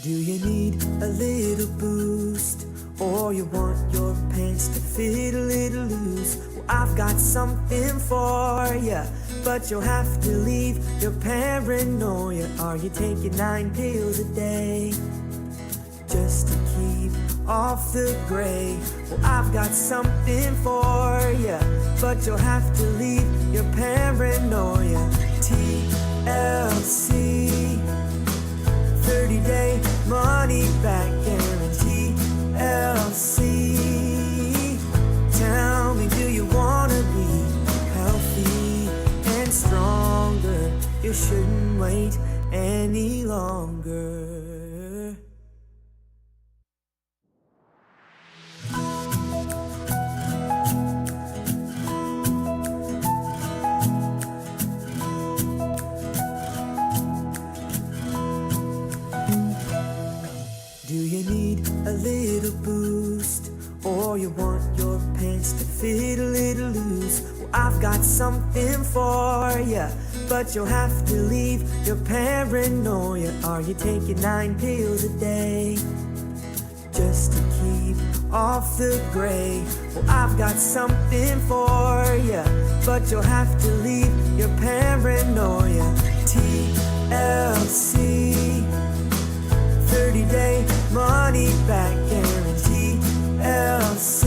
Do you need a little boost? Or you want your pants to fit a little loose? Well, I've got something for ya, but you'll have to leave your paranoia. Are you taking 9 pills a day just to keep off the gray? Well, I've got something for ya, but you'll have to leave your paranoia. TLC, 30-day money back guarantee. TLC, tell me, do you wanna be healthy and stronger? You shouldn't wait any longer. Do you need a little boost? Or you want your pants to fit a little loose? Well, I've got something for ya, but you'll have to leave your paranoia. Are you taking 9 pills a day just to keep off the gray? Well, I've got something for ya, but you'll have to leave your paranoia. TLC, 30-day money back guarantee. LC,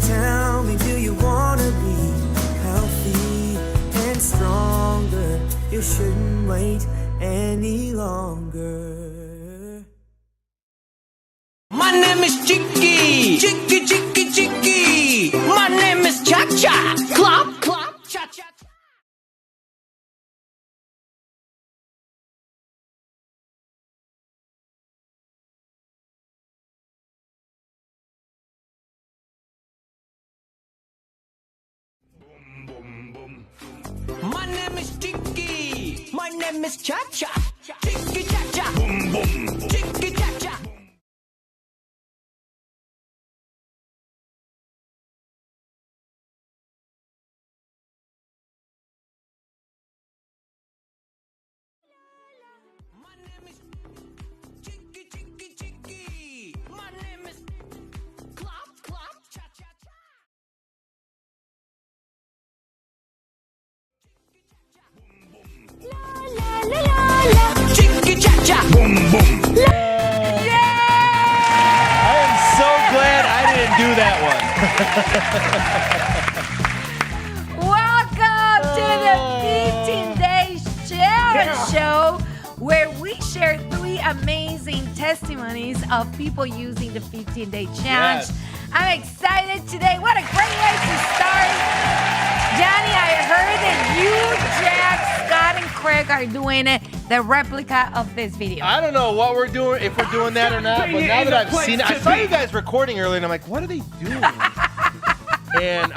tell me, do you wanna be healthy and stronger? You shouldn't wait any longer. My name is Chicky, Chicky, Chicky, Chicky. My name is Cha Cha, Clop, Clop, Cha Cha. My name is Chicky. My name is Cha Cha. Chicky Cha Cha. Boom boom. Chicky Cha Cha. My name is Chicky Chicky Chicky. My name is Clop Clop Cha Cha Cha. Chicky Cha Cha. Boom boom. I am so glad I didn't do that Welcome to the 15 Day Challenge Show, where we share 3 amazing testimonies of people using the 15-day challenge. Yes. I'm excited today. What a great way to start. Johnny, I heard that you, Jack, Scott, and Craig are doing the replica of this video. I don't know what we're doing, if we're doing that or not, but now that I've seen it, I saw you guys recording earlier, and I'm like, what are they doing? And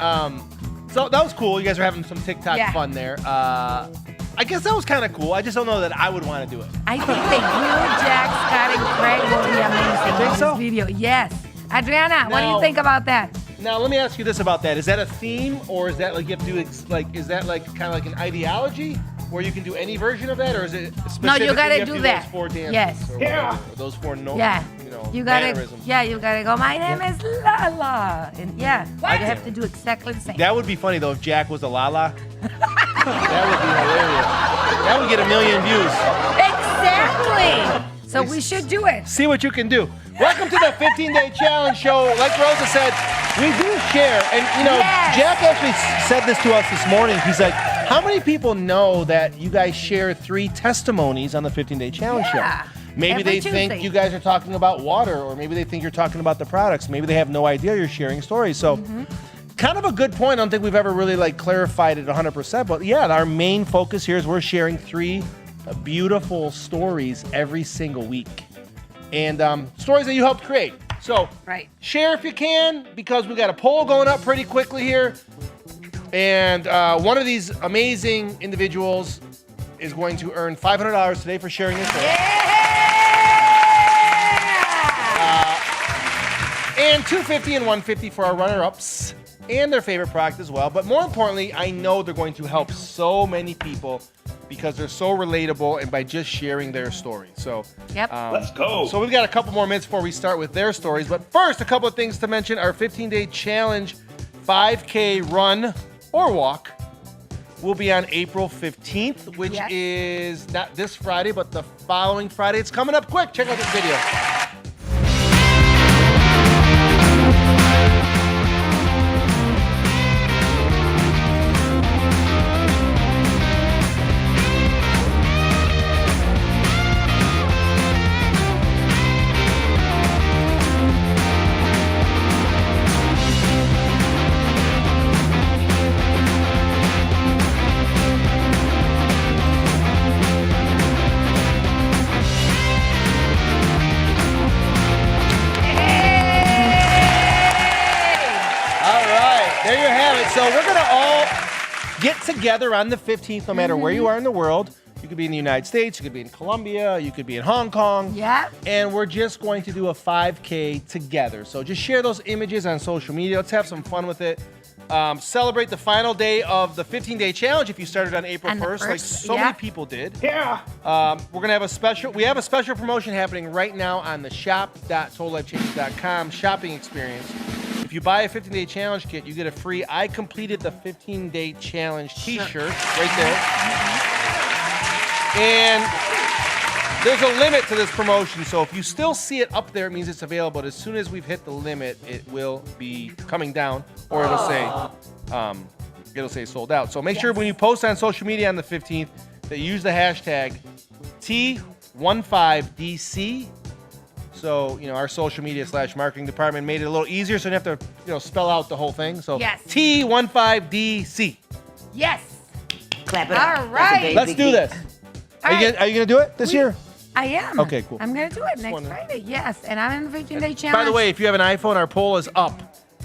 so that was cool. You guys are having some TikTok fun there. I guess that was kind of cool. I just don't know that I would want to do it. I think that you, Jack, Scott, and Craig will be amazing in this video. Yes. Adriana, what do you think about that? Now, let me ask you this about that. Is that a theme, or is that like you have to do, is that like kind of like an ideology where you can do any version of that, or is it specifically No, you gotta have to do those that. 4 dances? Yes. Or whatever, or those 4 notes? Yeah. You gotta, mannerisms? you gotta go, my name is Lala. And you have to do exactly the same. That would be funny, though, if Jack was a Lala. That would be hilarious. That would get 1 million views. Exactly. So we should do it. See what you can do. Welcome to the 15-Day Challenge Show. Like Rosa said, we do share. And, Jack actually said this to us this morning. He's like, how many people know that you guys share 3 testimonies on the 15-Day Challenge Show? Maybe they think you guys are talking about water, or maybe they think you're talking about the products. Maybe they have no idea you're sharing stories. So kind of a good point. I don't think we've ever really clarified it 100%. But yeah, our main focus here is we're sharing 3 beautiful stories every single week. And stories that you helped create. So share if you can, because we got a poll going up pretty quickly here. And one of these amazing individuals is going to earn $500 today for sharing this story. And $250 and $150 for our runner-ups and their favorite product as well. But more importantly, I know they're going to help so many people because they're so relatable and by just sharing their story. So, Yep. Let's go. so we've got a couple more minutes before we start with their stories. But first, a couple of things to mention. Our 15-day challenge 5K run or walk will be on April 15th, which Yes. is not this Friday, but the following Friday. It's coming up quick. Check out this video. There you have it. So we're going to all get together on the 15th, no matter where you are in the world. You could be in the United States, you could be in Colombia, you could be in Hong Kong. Yep. And we're just going to do a 5K together. So just share those images on social media. Let's have some fun with it. Celebrate the final day of the 15-day challenge if you started on April On the 1st, like first, so yeah. many people did. Yeah. We're going to have a special promotion happening right now on the shop.totallifechanges.com shopping experience. If you buy a 15-day challenge kit, you get a free I completed the 15-day challenge t-shirt right there. And there's a limit to this promotion, so if you still see it up there, it means it's available. But as soon as we've hit the limit, it will be coming down, or it'll say sold out. So make sure when you post on social media on the 15th that you use the hashtag T15DC. So, our social media / marketing department made it a little easier, so you don't have to, spell out the whole thing. So Yes. T15DC. Yes. Clap it All up. That's a right. big, Let's big do deal. this. Are you gonna do it this year? I am. Okay, cool. I'm going to do it next wondering. Friday. Yes. And I'm in the 15-day challenge. By the way, if you have an iPhone, our poll is up.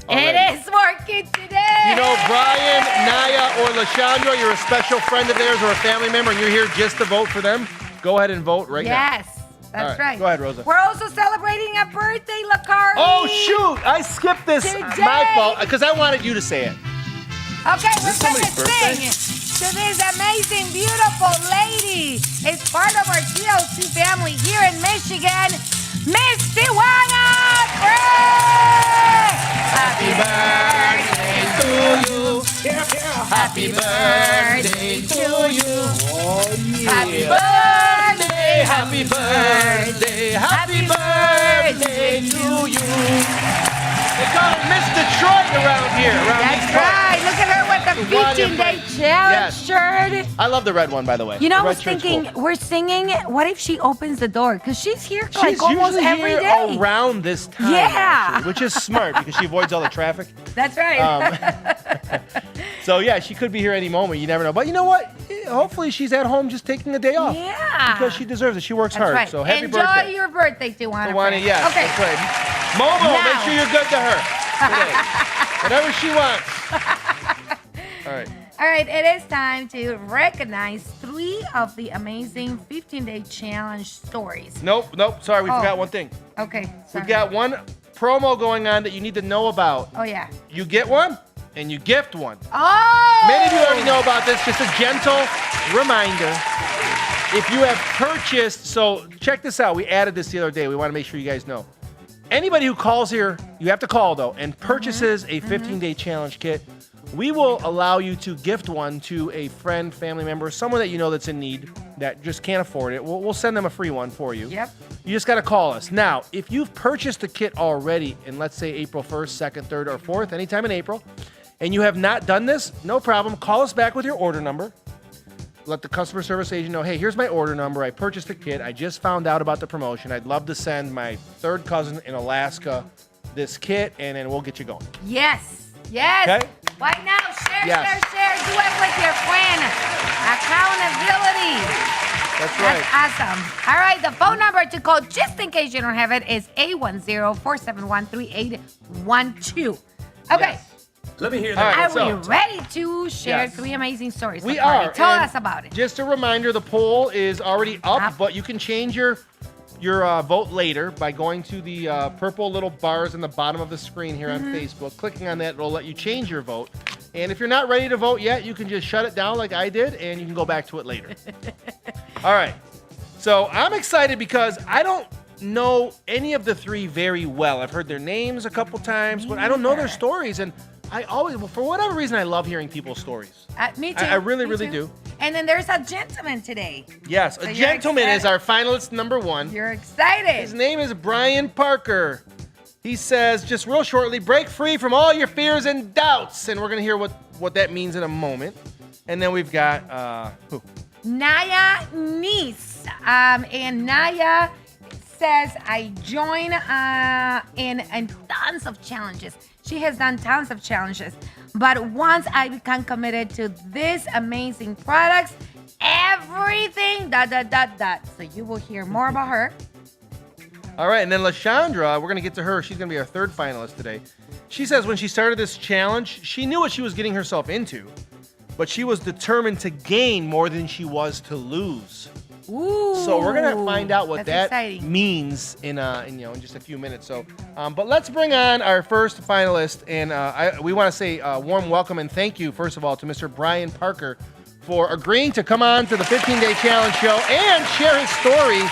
already. It is working today. Brian, Naya, or LaShondra, you're a special friend of theirs or a family member, and you're here just to vote for them, go ahead and vote right now. Yes. That's All right. Go ahead, Rosa. We're also celebrating a birthday, Lakari. Oh, shoot! I skipped this. Today. My fault, because I wanted you to say it. Okay, we're this going to somebody's birthday? sing to this amazing, beautiful lady. It's part of our TLC family here in Michigan, Miss Tijuana Gray. Happy birthday to you. Happy birthday to you. Happy birthday, happy birthday, happy birthday to you. They call it Miss Detroit around here. That's right. Look at her with the Tijuana 15-day Gray. challenge Yes. shirt. I love the red one, by the way. You know, The I red was shirt's thinking, cool. we're singing. What if she opens the door? Because she's here She's like almost usually every here day. around this time, Yeah. actually, which is smart because she avoids all the traffic. That's right. So, yeah, she could be here any moment. You never know. But you know what? Hopefully she's at home just taking a day off. Yeah. Because she deserves it. She works That's hard. right. So happy Enjoy birthday. your birthday, Tijuana. Tijuana, friend. yes. Okay. That's right. Momo, Now. make sure you're good to her today. Whatever she wants. All right. All right, it is time to recognize 3 of the amazing 15-day challenge stories. Nope. Sorry, we Oh. forgot one thing. Okay. Sorry. We've got one promo going on that you need to know about. Oh, yeah. You get one, and you gift one. Oh! Many of you already know about this. Just a gentle reminder. If you have purchased, so check this out. We added this the other day. We want to make sure you guys know. Anybody who calls here, you have to call though, and purchases a 15-day challenge kit, we will allow you to gift one to a friend, family member, someone that you know that's in need that just can't afford it. We'll send them a free one for you. Yep. You just got to call us. Now, if you've purchased the kit already in, let's say, April 1st, 2nd, 3rd, or 4th, anytime in April, and you have not done this, no problem. Call us back with your order number. Let the customer service agent know, hey, here's my order number. I purchased the kit. I just found out about the promotion. I'd love to send my third cousin in Alaska this kit, and then we'll get you going. Yes. Yes. Okay. Right now, share. Yes. Do it with your friend. Accountability. That's right. That's awesome. All right, the phone number to call, just in case you don't have it, is 810-471-3812. Okay. Yes. Let me hear All that. right, Are so- we ready to share Yes. 3 amazing stories? We Lakari? are. Tell and us about it. Just a reminder, the poll is already up, Up. but you can change your vote later by going to the purple little bars in the bottom of the screen here on Facebook. Clicking on that, it'll let you change your vote. And if you're not ready to vote yet, you can just shut it down like I did, and you can go back to it later. All right. So I'm excited because I don't know any of the three very well. I've heard their names a couple times, but I don't know their stories. And I always, for whatever reason, I love hearing people's stories. Me too. I really, Me really too. do. And then there's a gentleman today. Yes, So a you're gentleman is excited. our finalist number one. You're excited. His name is Brian Parker. He says, just real shortly, break free from all your fears and doubts. And we're going to hear what that means in a moment. And then we've got, who? Naya Nice. And Naya says, I join in tons of challenges. She has done tons of challenges. But once I become committed to these amazing products, everything, ... So you will hear more about her. All right, and then LaShondra, we're going to get to her. She's going to be our third finalist today. She says when she started this challenge, she knew what she was getting herself into, but she was determined to gain more than she was to lose. Ooh. So we're going to find out what that's that exciting. means in just a few minutes. So, but let's bring on our first finalist, and we want to say a warm welcome and thank you, first of all, to Mr. Brian Parker for agreeing to come on to the 15-Day Challenge show and share his story.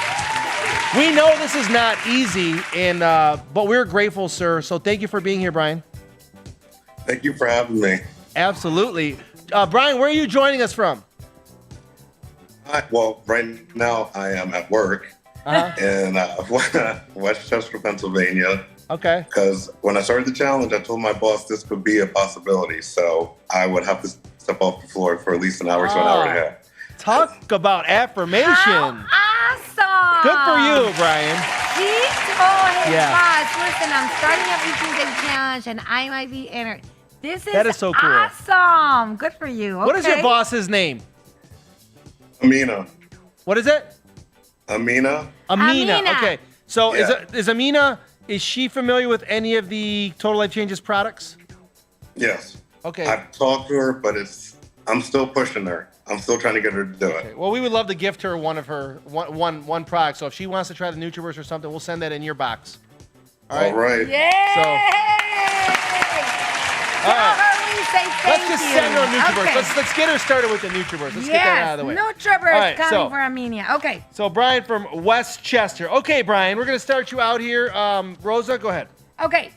We know this is not easy, and but we're grateful, sir. So thank you for being here, Brian. Thank you for having me. Absolutely. Brian, where are you joining us from? Well, right now I am at work in Westchester, Pennsylvania. Okay. Because when I started the challenge, I told my boss this could be a possibility. So I would have to step off the floor for at least an hour to an hour and a half. Talk about affirmation. How awesome. Good for you, Brian. He told his Yeah. boss, listen, I'm starting a 15-day challenge and I might be entered. That is so cool. Awesome. Good for you. What is your Okay. boss's name? Amina. What is it? Amina? Amina. Amina. Okay. So Yeah. is Amina, is she familiar with any of the Total Life Changes products? Yes. Okay. I've talked to her, but I'm still pushing her. I'm still trying to get her to do it. Okay. Well, we would love to gift her one product. So if she wants to try the NutriBurst or something, we'll send that in your box. All right. Yay! All right. Tell her we say thank Let's just you. send her a NutriBurst. Okay. Let's get her started with the NutriBurst. Let's get that out of the way. NutriBurst All right, coming so- for Armenia. Okay. So Brian from Westchester. Okay, Brian, we're gonna start you out here. Rosa, go ahead. Okay.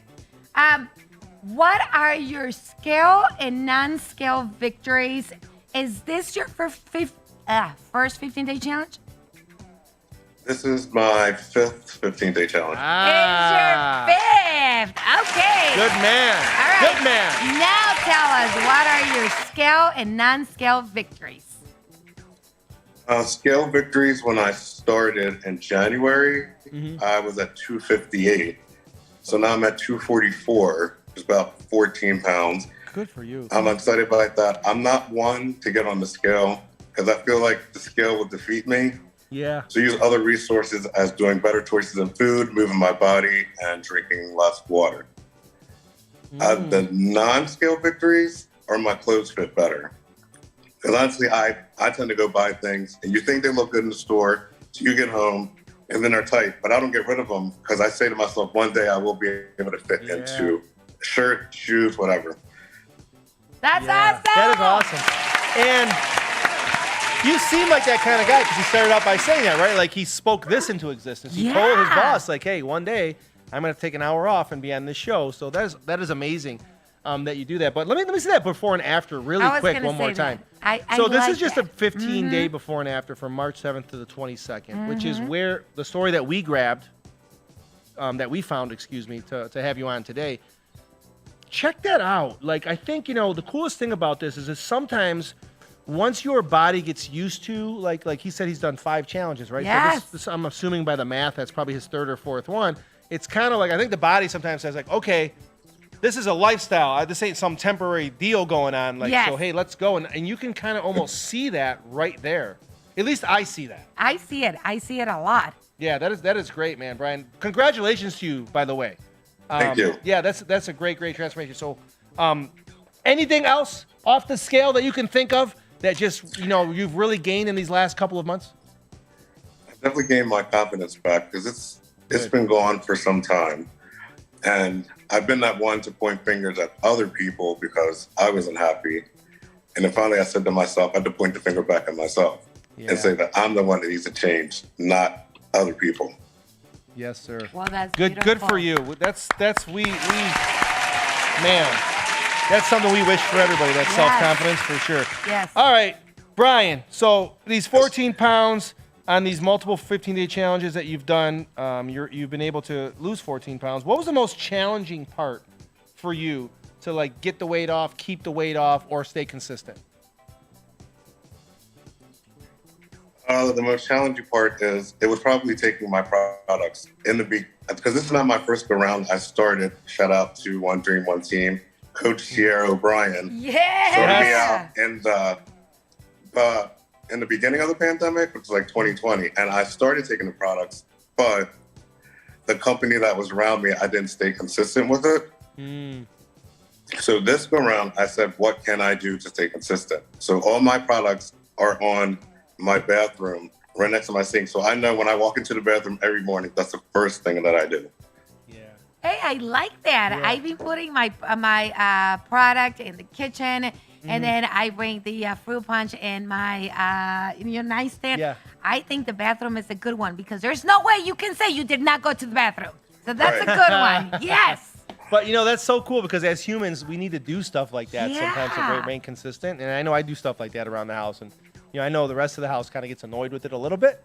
What are your scale and non-scale victories? Is this your first 15-day challenge? This is my 5th 15-day challenge. It's your 5th. Okay. Good man. All right. Good man. Now tell us, what are your scale and non-scale victories? Scale victories, when I started in January, I was at 258. So now I'm at 244, which is about 14 pounds. Good for you. I'm excited about that. I'm not one to get on the scale because I feel like the scale will defeat me. Yeah. So use other resources as doing better choices in food, moving my body, and drinking less water. The non-scale victories are my clothes fit better. Because honestly, I tend to go buy things and you think they look good in the store, so you get home and then they're tight, but I don't get rid of them because I say to myself, one day I will be able to fit into shirt, shoes, whatever. That's Yeah, awesome. that is awesome. And you seem like that kind of guy because he started out by saying that, right? Like he spoke this into existence. He told his Yeah. boss, like, hey, one day I'm going to take an hour off and be on this show. So that is amazing that you do that. But let me see that before and after really I was quick gonna one more say time. that. I So this like is just that. a 15-day before and after from March 7th to the 22nd, which is where the story that we grabbed, that we found, to have you on today. Check that out. Like, I think, the coolest thing about this is sometimes once your body gets used to, like he said, he's done 5 challenges, right? Yes. So this, I'm assuming by the math, that's probably his 3rd or 4th one. It's kind of like, I think the body sometimes says like, okay, this is a lifestyle. This ain't some temporary deal going on. Like, Yes. so, hey, let's go. And you can kind of almost see that right there. At least I see that. I see it. I see it a lot. Yeah, that is great, man, Brian. Congratulations to you, by the way. Thank you. Yeah, that's a great transformation. So, anything else off the scale that you can think of that just you've really gained in these last couple of months? I definitely gained my confidence back because it's Good. been gone for some time. And I've been that one to point fingers at other people because I wasn't happy. And then finally I said to myself, I had to point the finger back at myself and say that I'm the one that needs to change, not other people. Yes, sir. Well, that's Good beautiful. for you. That's man, that's something we wish for everybody, that Yes. self-confidence for sure. Yes. All right, Brian, so these 14 pounds on these multiple 15-day challenges that you've done, you've been able to lose 14 pounds. What was the most challenging part for you to like get the weight off, keep the weight off, or stay consistent? The most challenging part is it was probably taking my products in the because this is not my first go round. I started, shout out to One Dream, One Team, Coach Sierra O'Brien. Yeah. Started me out in the beginning of the pandemic, which was like 2020. And I started taking the products, but the company that was around me, I didn't stay consistent with it. So this go round, I said, what can I do to stay consistent? So all my products are on my bathroom right next to my sink. So I know when I walk into the bathroom every morning, that's the first thing that I do. Yeah. Hey, I like that. Yeah. I've been putting my product in the kitchen, and then I bring the fruit punch in my nightstand. Yeah. I think the bathroom is a good one because there's no way you can say you did not go to the bathroom. So that's a good one. Yes. But that's so cool because as humans, we need to do stuff like that sometimes to Yeah. remain consistent. And I know I do stuff like that around the house, and I know the rest of the house kind of gets annoyed with it a little bit.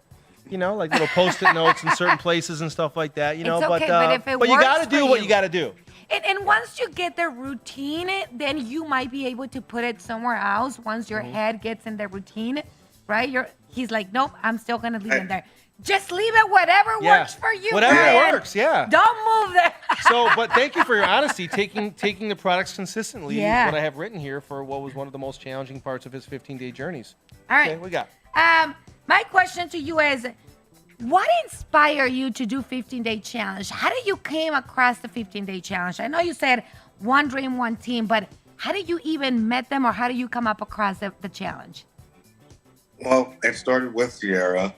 Like little post-it notes in certain places and stuff like that. It's okay, but if it but you works got to do for what you. you got to do. And once you get the routine, then you might be able to put it somewhere else. Once your head gets in the routine, right? He's like, nope, I'm still gonna leave it there. Just leave it whatever Yeah. works for you. Whatever Brian. works, yeah. Don't move there. But thank you for your honesty, taking the products consistently. Yeah. What I have written here for what was one of the most challenging parts of his 15-day journeys. All right. Okay, we got. My question to you is, what inspired you to do 15-day challenge? How did you came across the 15-day challenge? I know you said One Dream, One Team, but how did you even met them, or how did you come up across the challenge? Well, it started with Sierra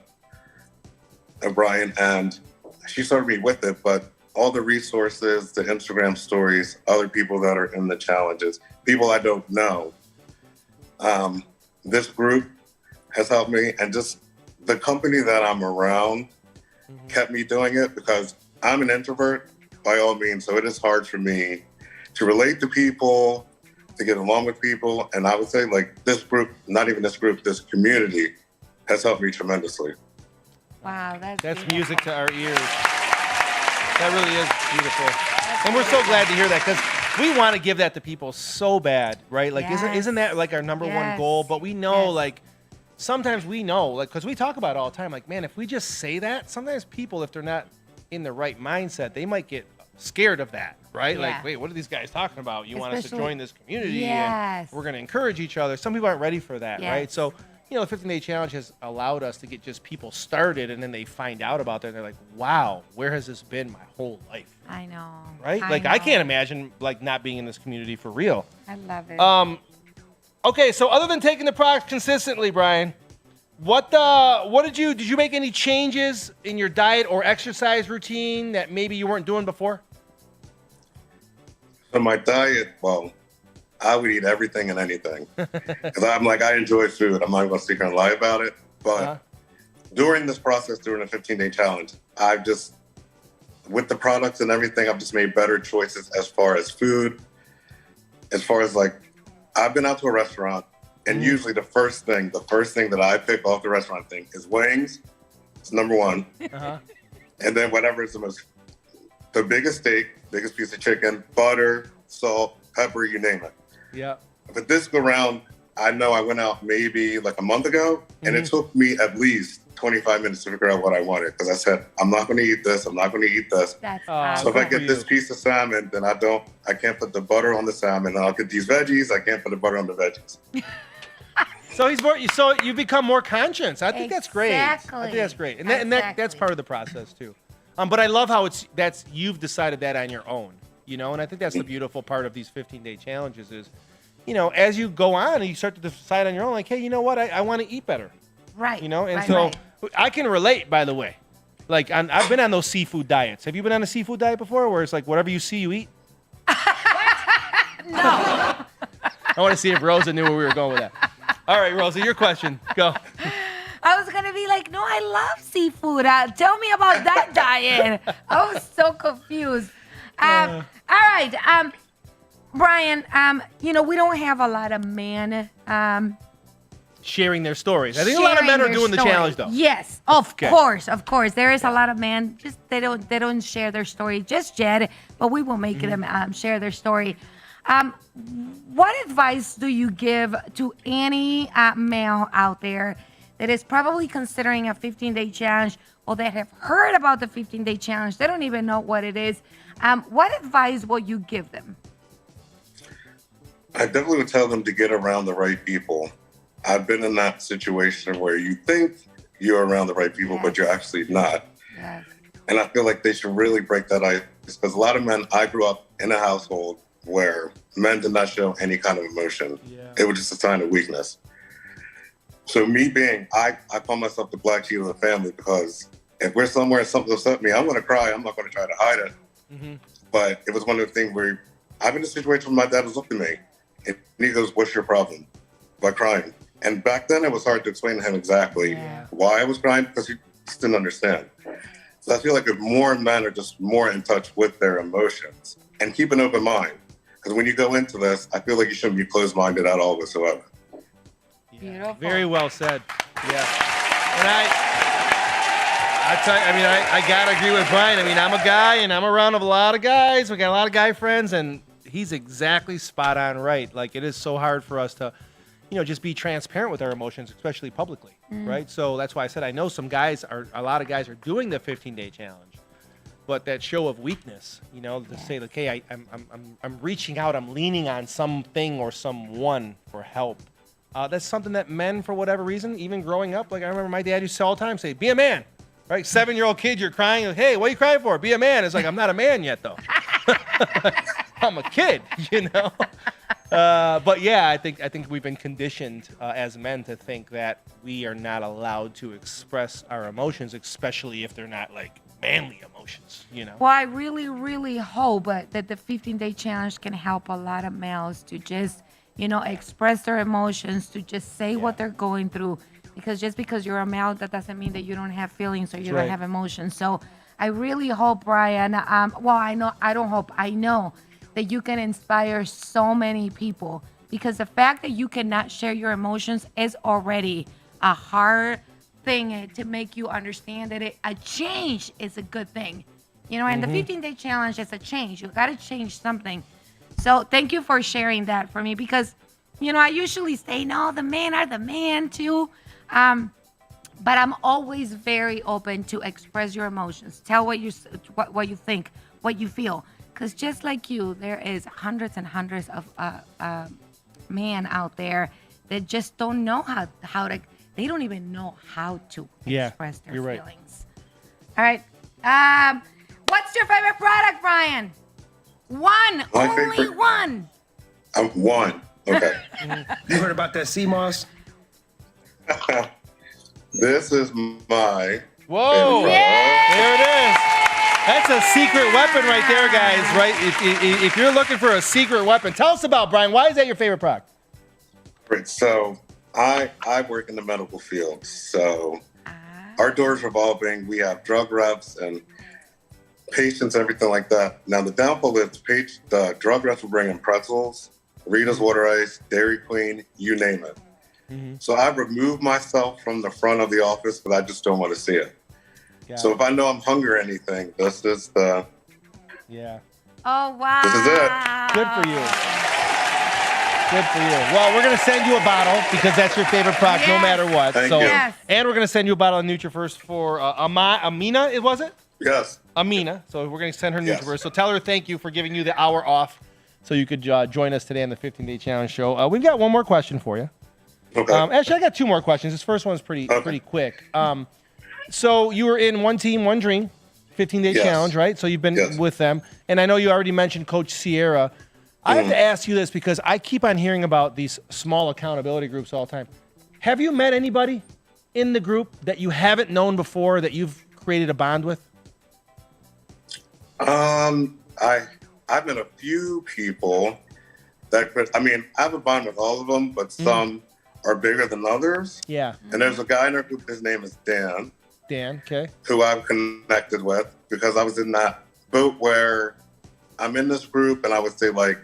O'Brien, and she started me with it, but all the resources, the Instagram stories, other people that are in the challenges, people I don't know. This group has helped me, and just the company that I'm around kept me doing it because I'm an introvert by all means, so it is hard for me to relate to people, to get along with people, and I would say like this group, not even this group, this community has helped me tremendously. Wow, that's That's beautiful. music to our ears. That really is beautiful. And we're so glad to hear that because we want to give that to people so bad, right? Like, isn't that like our number one Yes. goal? But we know, Yes. like, sometimes we know, like, because we talk about it all the time, like, man, if we just say that, sometimes people, if they're not in the right mindset, they might get scared of that, right? Yeah. Like, wait, what are these guys talking about? You want us to Especially- join this community Yes. and we're going to encourage each other. Some people aren't ready for that, Yes. right? So, the 15-day challenge has allowed us to get just people started, and then they find out about that, and they're like, wow, where has this been my whole life? I know. Right? I know. can't imagine, like, not being in this community for real. I love it. Okay, so other than taking the product consistently, Brian, what did you make any changes in your diet or exercise routine that maybe you weren't doing before? So my diet, well, I would eat everything and anything because I enjoy food. I'm not going to sit here and lie about it. But during this process, during the 15-day challenge, I've just, with the products and everything, I've just made better choices as far as food. As far as like, I've been out to a restaurant, and usually the first thing that I pick off the restaurant thing is wings. It's number one. And then whatever is the biggest steak, biggest piece of chicken, butter, salt, pepper, you name it. Yeah. But this go round, I know I went out maybe like a month ago, and it took me at least 25 minutes to figure out what I wanted because I said, I'm not going to eat this. I'm not going to eat this. That's So So if I Good for get this you. piece of salmon, then I can't put the butter on the salmon. And I'll get these veggies. I can't put the butter on the veggies. So you become more conscious. I think that's great. I Exactly. think that's great, and that's Exactly. part of the process too. But I love how you've decided that on your own, and I think that's the beautiful part of these 15-day challenges is, as you go on and you start to decide on your own, like, hey, you know what, I want to eat better, right. and right, so right. I can relate, by the way. Like I've been on those seafood diets. Have you been on a seafood diet before, where it's like whatever you see, you eat? No. I want to see if Rosa knew where we were going with that. All right, Rosa, your question. Go. I was gonna be like, no, I love seafood. Tell me about that diet. I was so confused. All right, Brian. We don't have a lot of men Sharing their stories. I think a lot of men are doing the challenge, though. Yes, of Okay. course. There is a lot of men. Just they don't share their story just yet, but we will make them share their story. What advice do you give to any male out there that is probably considering a 15-day challenge, or that have heard about the 15-day challenge? They don't even know what it is. What advice will you give them? I definitely would tell them to get around the right people. I've been in that situation where you think you're around the right people, but you're actually not. Yes. And I feel like they should really break that ice, because a lot of men, I grew up in a household where men did not show any kind of emotion. Yeah. It was just a sign of weakness. So me being, I call myself the black sheep of the family, because if we're somewhere and something upset me, I'm going to cry. I'm not going to try to hide it. Mm-hmm. But it was one of the things where I'm in a situation where my dad was looking at me and he goes, "What's your problem?" By crying. And back then it was hard to explain to him exactly why I was crying, because he just didn't understand. So I feel like if more men are just more in touch with their emotions and keep an open mind, because when you go into this, I feel like you shouldn't be closed-minded at all whatsoever. Beautiful. Very well said. Yeah. And I tell you, I mean, I gotta agree with Brian. I mean, I'm a guy and I'm around a lot of guys. We got a lot of guy friends, and he's exactly spot on right. Like, it is so hard for us to, just be transparent with our emotions, especially publicly, right? So that's why I said I know a lot of guys are doing the 15-day challenge, but that show of weakness, to say like, hey, I'm reaching out, I'm leaning on something or someone for help. That's something that men, for whatever reason, even growing up, like I remember my dad used to say all the time, say, be a man, right? 7-year-old kid, you're crying, like, hey, what are you crying for? Be a man. It's like, I'm not a man yet, though. I'm a kid, But yeah, I think we've been conditioned as men to think that we are not allowed to express our emotions, especially if they're not like manly emotions, Well, I really, really hope that the 15-day challenge can help a lot of males to just, express their emotions, to just say what they're going through. Because just because you're a male, that doesn't mean that you don't have feelings or you don't have emotions. So I really hope, Brian, I know that you can inspire so many people, because the fact that you cannot share your emotions is already a hard thing to make you understand that a change is a good thing. And the 15-day challenge is a change. You got to change something. So thank you for sharing that for me, because, I usually say, no, the men are the man too. But I'm always very open to express your emotions. Tell what you think, what you feel. Because just like you, there is hundreds and hundreds of men out there that just don't know how to, they don't even know how to express their feelings. All right. What's your favorite product, Brian? One. Only one. One. Okay. You heard about that sea moss? This is my Whoa! favorite There it is. That's a secret weapon right there, guys. Right? If you're looking for a secret weapon, tell us about, Brian. Why is that your favorite product? product. So I work in the medical field. So our doors revolving. We have drug reps and patients, everything like that. Now the downfall is the drug reps will bring in pretzels, Rita's Water Ice, Dairy Queen, you name it. Mm-hmm. So I remove myself from the front of the office because I just don't want to see it. So if I know I'm hungry or anything, this is the... Yeah. Oh, wow. This is it. Good for you. Good for you. Well, we're going to send you a bottle because that's your favorite product no matter what. Thank you. Yes. And we're going to send you a bottle of NutriFirst for Amina, was it? Yes. Amina. So we're going to send her Yes. NutriFirst. So tell her thank you for giving you the hour off so you could join us today on the 15-Day Challenge show. We've got one more question for you. Okay. Actually, I got two more questions. This first one's pretty quick. So you were in One Team, One Dream, 15-Day Yes. Challenge, right? So you've been Yes. with them. And I know you already mentioned Coach Sierra. I have to ask you this because I keep on hearing about these small accountability groups all the time. Have you met anybody in the group that you haven't known before that you've created a bond with? I've met a few people that could. I mean, I have a bond with all of them, but some are bigger than others. Yeah. And there's a guy in our group. His name is Dan, Dan, okay. who I've connected with because I was in that boat where I'm in this group, and I would say like,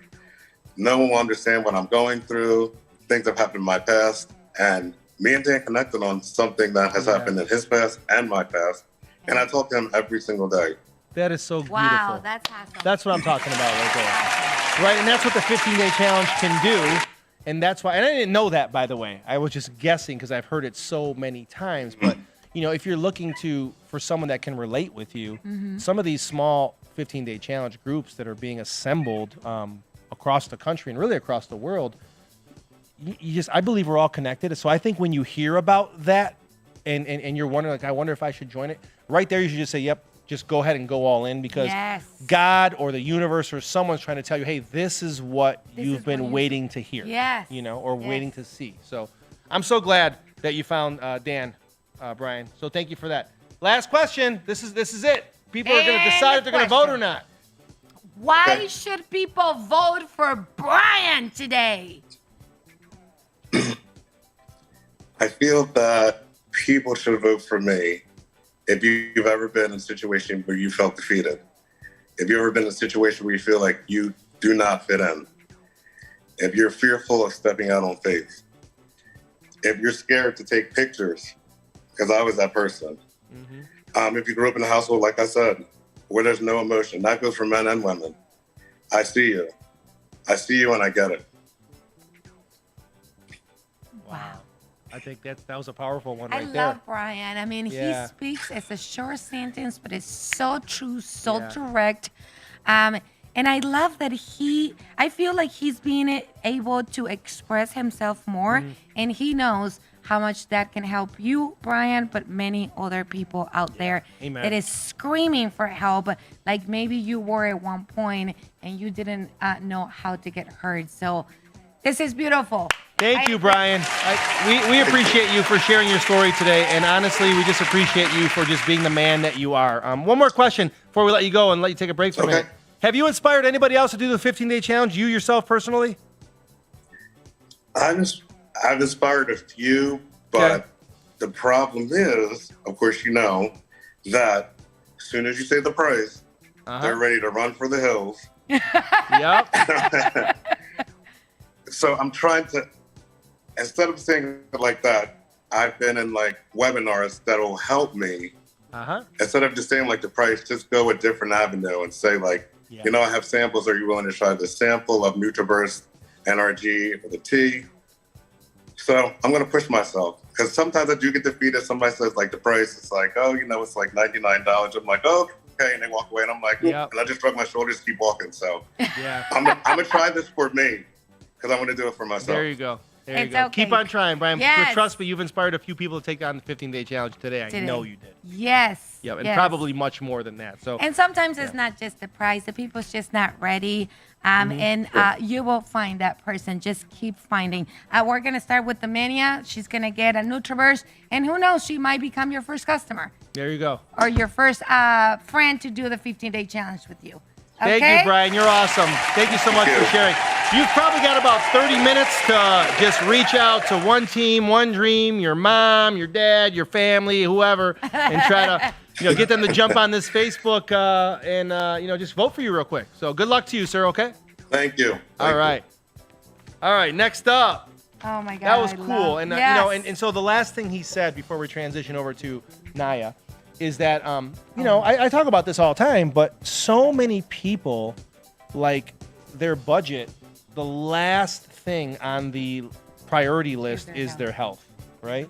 no one will understand what I'm going through. Things have happened in my past, and me and Dan connected on something that has happened in his past and my past, and I talk to him every single day. That is so beautiful. Wow, that's awesome. That's what I'm talking about right there. Right, and that's what the 15-day challenge can do. And that's why, and I didn't know that, by the way. I was just guessing because I've heard it so many times. But, you know, if you're looking for someone that can relate with you, some of these small 15-day challenge groups that are being assembled across the country and really across the world, I believe we're all connected. So I think when you hear about that and you're wondering, like, I wonder if I should join it, right there you should just say, yep, just go ahead and go all in because God or the universe or someone's trying to tell you, hey, this is what you've been waiting to hear. Yes. You know, or waiting to see. So I'm so glad that you found Dan, Brian. So thank you for that. Last question. This is it. People are going to decide if they're going to vote or not. Why should people vote for Brian today? I feel that people should vote for me if you've ever been in a situation where you felt defeated. If you've ever been in a situation where you feel like you do not fit in. If you're fearful of stepping out on faith. If you're scared to take pictures, because I was that person. If you grew up in a household, like I said, where there's no emotion, that goes for men and women. I see you. I see you and I get it. Wow. I think that was a powerful one I right there. love Brian. I mean, he speaks, it's a short sentence, but it's so true, so direct. And I love that I feel like he's being able to express himself more, and he knows how much that can help you, Brian, but many other people out there that is screaming for help, like maybe you were at one point and you didn't know how to get heard. So this is beautiful. Thank you, Brian. We appreciate you for sharing your story today, and honestly, we just appreciate you for just being the man that you are. One more question before we let you go and let you take a break for a minute. Have you inspired anybody else to do the 15-day challenge, you yourself personally? I've inspired a few, but the problem is, of course, you know, that as soon as you say the price, they're ready to run for the hills. Yep. So I'm trying to, instead of saying it like that, I've been in like webinars that'll help me. Instead of just saying like the price, just go a different avenue and say like, you know, I have samples. Are you willing to try the sample of NutriBurst NRG or the tea? So I'm going to push myself because sometimes I do get defeated. Somebody says like the price, it's like, oh, you know, it's like $99. I'm like, oh, okay. And they walk away and I'm like, and I just shrug my shoulders, keep walking. So I'm going to try this for me because I want to do it for myself. There you go. There you It's go. okay. Keep on trying, Brian. Yes. Trust me, you've inspired a few people to take on the 15-day challenge today. I know you did. Yes. Yeah, and probably much more than that. So. And sometimes it's not just the price. The people's just not ready. And you will find that person. Just keep finding. We're going to start with the Mania. She's going to get a NutriBurst. And who knows, she might become your first customer. There you go. Or your first friend to do the 15-day challenge with you. Okay? Thank you, Brian. You're awesome. Thank you so much for sharing. You've probably got about 30 minutes to just reach out to one team, one dream, your mom, your dad, your family, whoever, and try to get them to jump on this Facebook and just vote for you real quick. So good luck to you, sir, okay? Thank you. All right. All right, next up. Oh, my God. That was cool. And, Yes. and so the last thing he said before we transition over to Naya is that, I talk about this all the time, but so many people, like their budget, the last thing on the priority list is their health, right?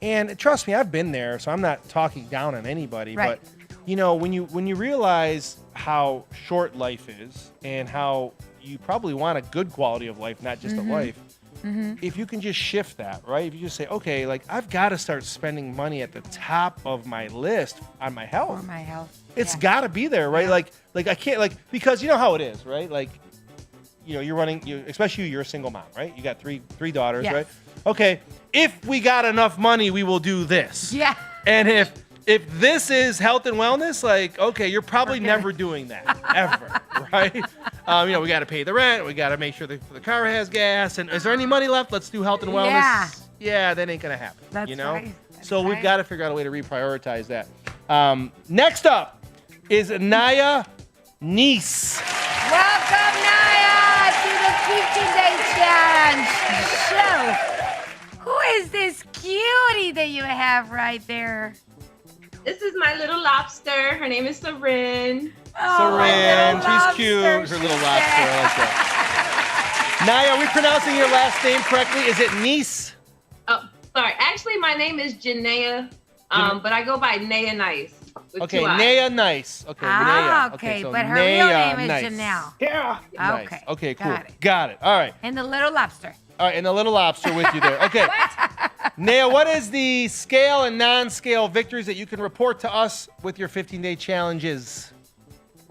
And trust me, I've been there, so I'm not talking down on anybody. Right. But, when you realize how short life is and how you probably want a good quality of life, not just a life, if you can just shift that, right? If you just say, okay, like I've got to start spending money at the top of my list on my health. For my health. It's got to be there, right? Like I can't, because you know how it is, right? Like, you're running, especially you're a single mom, right? You got three daughters, Yes. right? Okay, if we got enough money, we will do this. Yeah. And if if this is health and wellness, like, okay, you're probably never doing that ever, right? We got to pay the rent. We got to make sure the car has gas. And is there any money left? Let's do health and wellness. Yeah, that ain't going to happen. That's right. So we've got to figure out a way to reprioritize that. Next up is Naya Nice. Welcome, Naya, to the 15-day challenge show. Who is this cutie that you have right there? This is my little lobster. Her name is Seren. Oh, my Seren, little she's cute. Her lobster, little she lobster. said. I like that. Naya, are we pronouncing your last name correctly? Is it Nice? Oh, sorry. Actually, my name is Janaea, but I go by Naya Nice. Okay, Naya Nice. Okay, Naya. Okay, so but her real Naya name is Nice. Janelle. Yeah. Nice. Okay. Okay, cool. Got it. All right. And the little lobster. All right, and the little lobster with you there. Okay. Naya, what is the scale and non-scale victories that you can report to us with your 15-day challenges?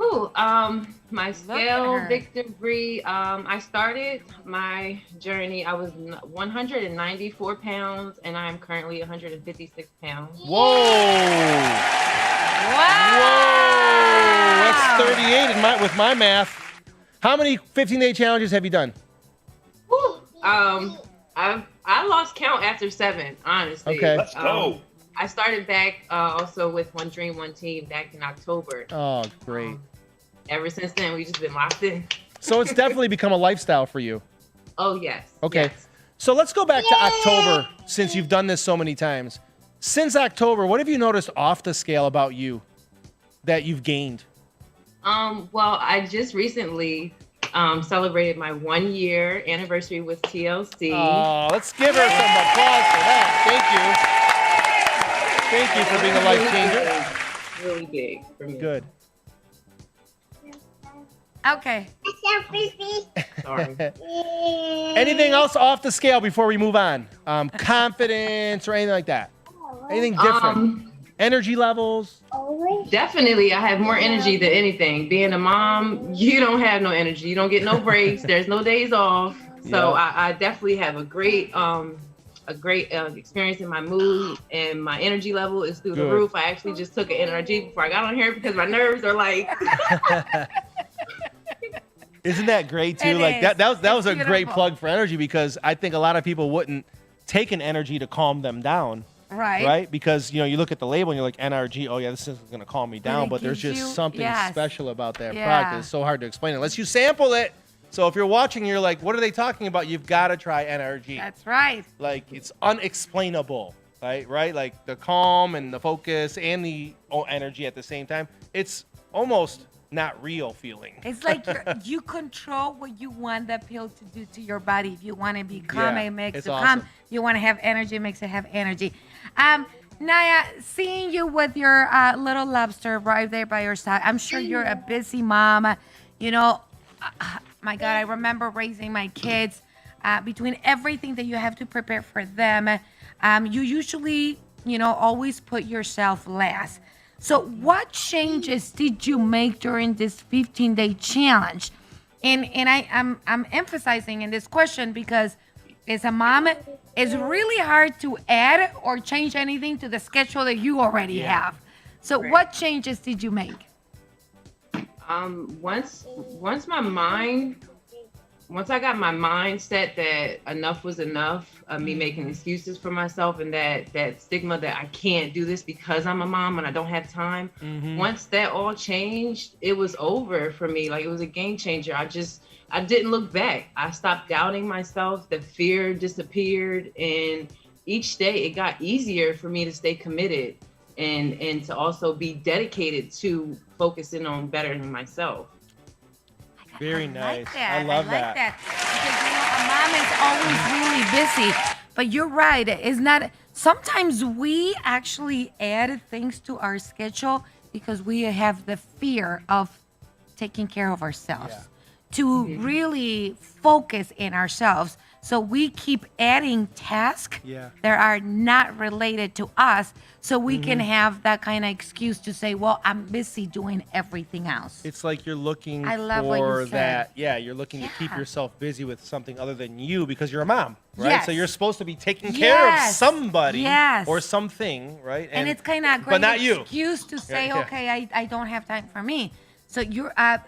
Ooh, my at scale her. victory. I started my journey. I was 194 pounds, and I am currently 156 pounds. Whoa. Whoa. That's 38 with my math. How many 15-day challenges have you done? Whew. I lost count after 7, honestly. Okay. Let's go. I started back also with One Dream, One Team back in October. Oh, great. Ever since then, we've just been locked in. So it's definitely become a lifestyle for you. Oh, yes. Okay. Yes. So let's go back to October, since you've done this so many times. Since October, what have you noticed off the scale about you that you've gained? Well, I just recently celebrated my 1-year anniversary with TLC. Oh, let's give her some applause for that. Thank you. Thank you for being a life changer. Really big for me. Good. Okay. Sorry. Anything else off the scale before we move on? Confidence or anything like that? Anything different? Energy levels? Definitely, I have more energy than anything. Being a mom, you don't have no energy. You don't get no breaks. There's no days off. So Yeah. I definitely have a great experience in my mood, and my energy level is through the Good. roof. I actually just took an NRG before I got on here because my nerves are like. Isn't that great too? It Like is. that was a It's great beautiful. plug for energy, because I think a lot of people wouldn't take an energy to calm them down. Right? Because, you look at the label and you're like, NRG, oh yeah, this is going to calm me down. it But there's gives just you- something yes. special about that Yeah. product. It's so hard to explain unless you sample it. So if you're watching, you're like, what are they talking about? You've got to try NRG. That's right. Like, it's unexplainable, right? Like the calm and the focus and the energy at the same time. It's almost not real feeling. It's like you control what you want the pill to do to your body. If you want to be calm, Yeah, it makes it's you awesome. calm. If you want to have energy, it makes it have energy. Naya, seeing you with your little lobster right there by your side, I'm sure you're a busy mom. My God, I remember raising my kids. Between everything that you have to prepare for them, you usually, always put yourself last. So what changes did you make during this 15-day challenge? And I'm emphasizing in this question because as a mom, it's really hard to add or change anything to the schedule that you already have. So what changes did you make? Once I got my mind set that enough was enough of me making excuses for myself, and that stigma that I can't do this because I'm a mom and I don't have time. Once that all changed, it was over for me. Like, it was a game changer. I didn't look back. I stopped doubting myself. The fear disappeared, and each day it got easier for me to stay committed and to also be dedicated to focusing on bettering myself. Very I nice. like that. I love like that. Because, a mom is always really busy. But you're right. It's not. Sometimes we actually add things to our schedule because we have the fear of taking care of ourselves. To really focus in ourselves. So we keep adding tasks Yeah. that are not related to us, so we can have that kind of excuse to say, well, I'm busy doing everything else. It's like you're looking I love what you for said. that. Yeah, you're looking to keep Yeah. yourself busy with something other than you because you're a mom, right? So Yes. you're supposed to be taking care of Yes. somebody Yes. or something, right? And it's kind of a but great not you. excuse to say, yeah. okay, I don't have time for me. So you're, I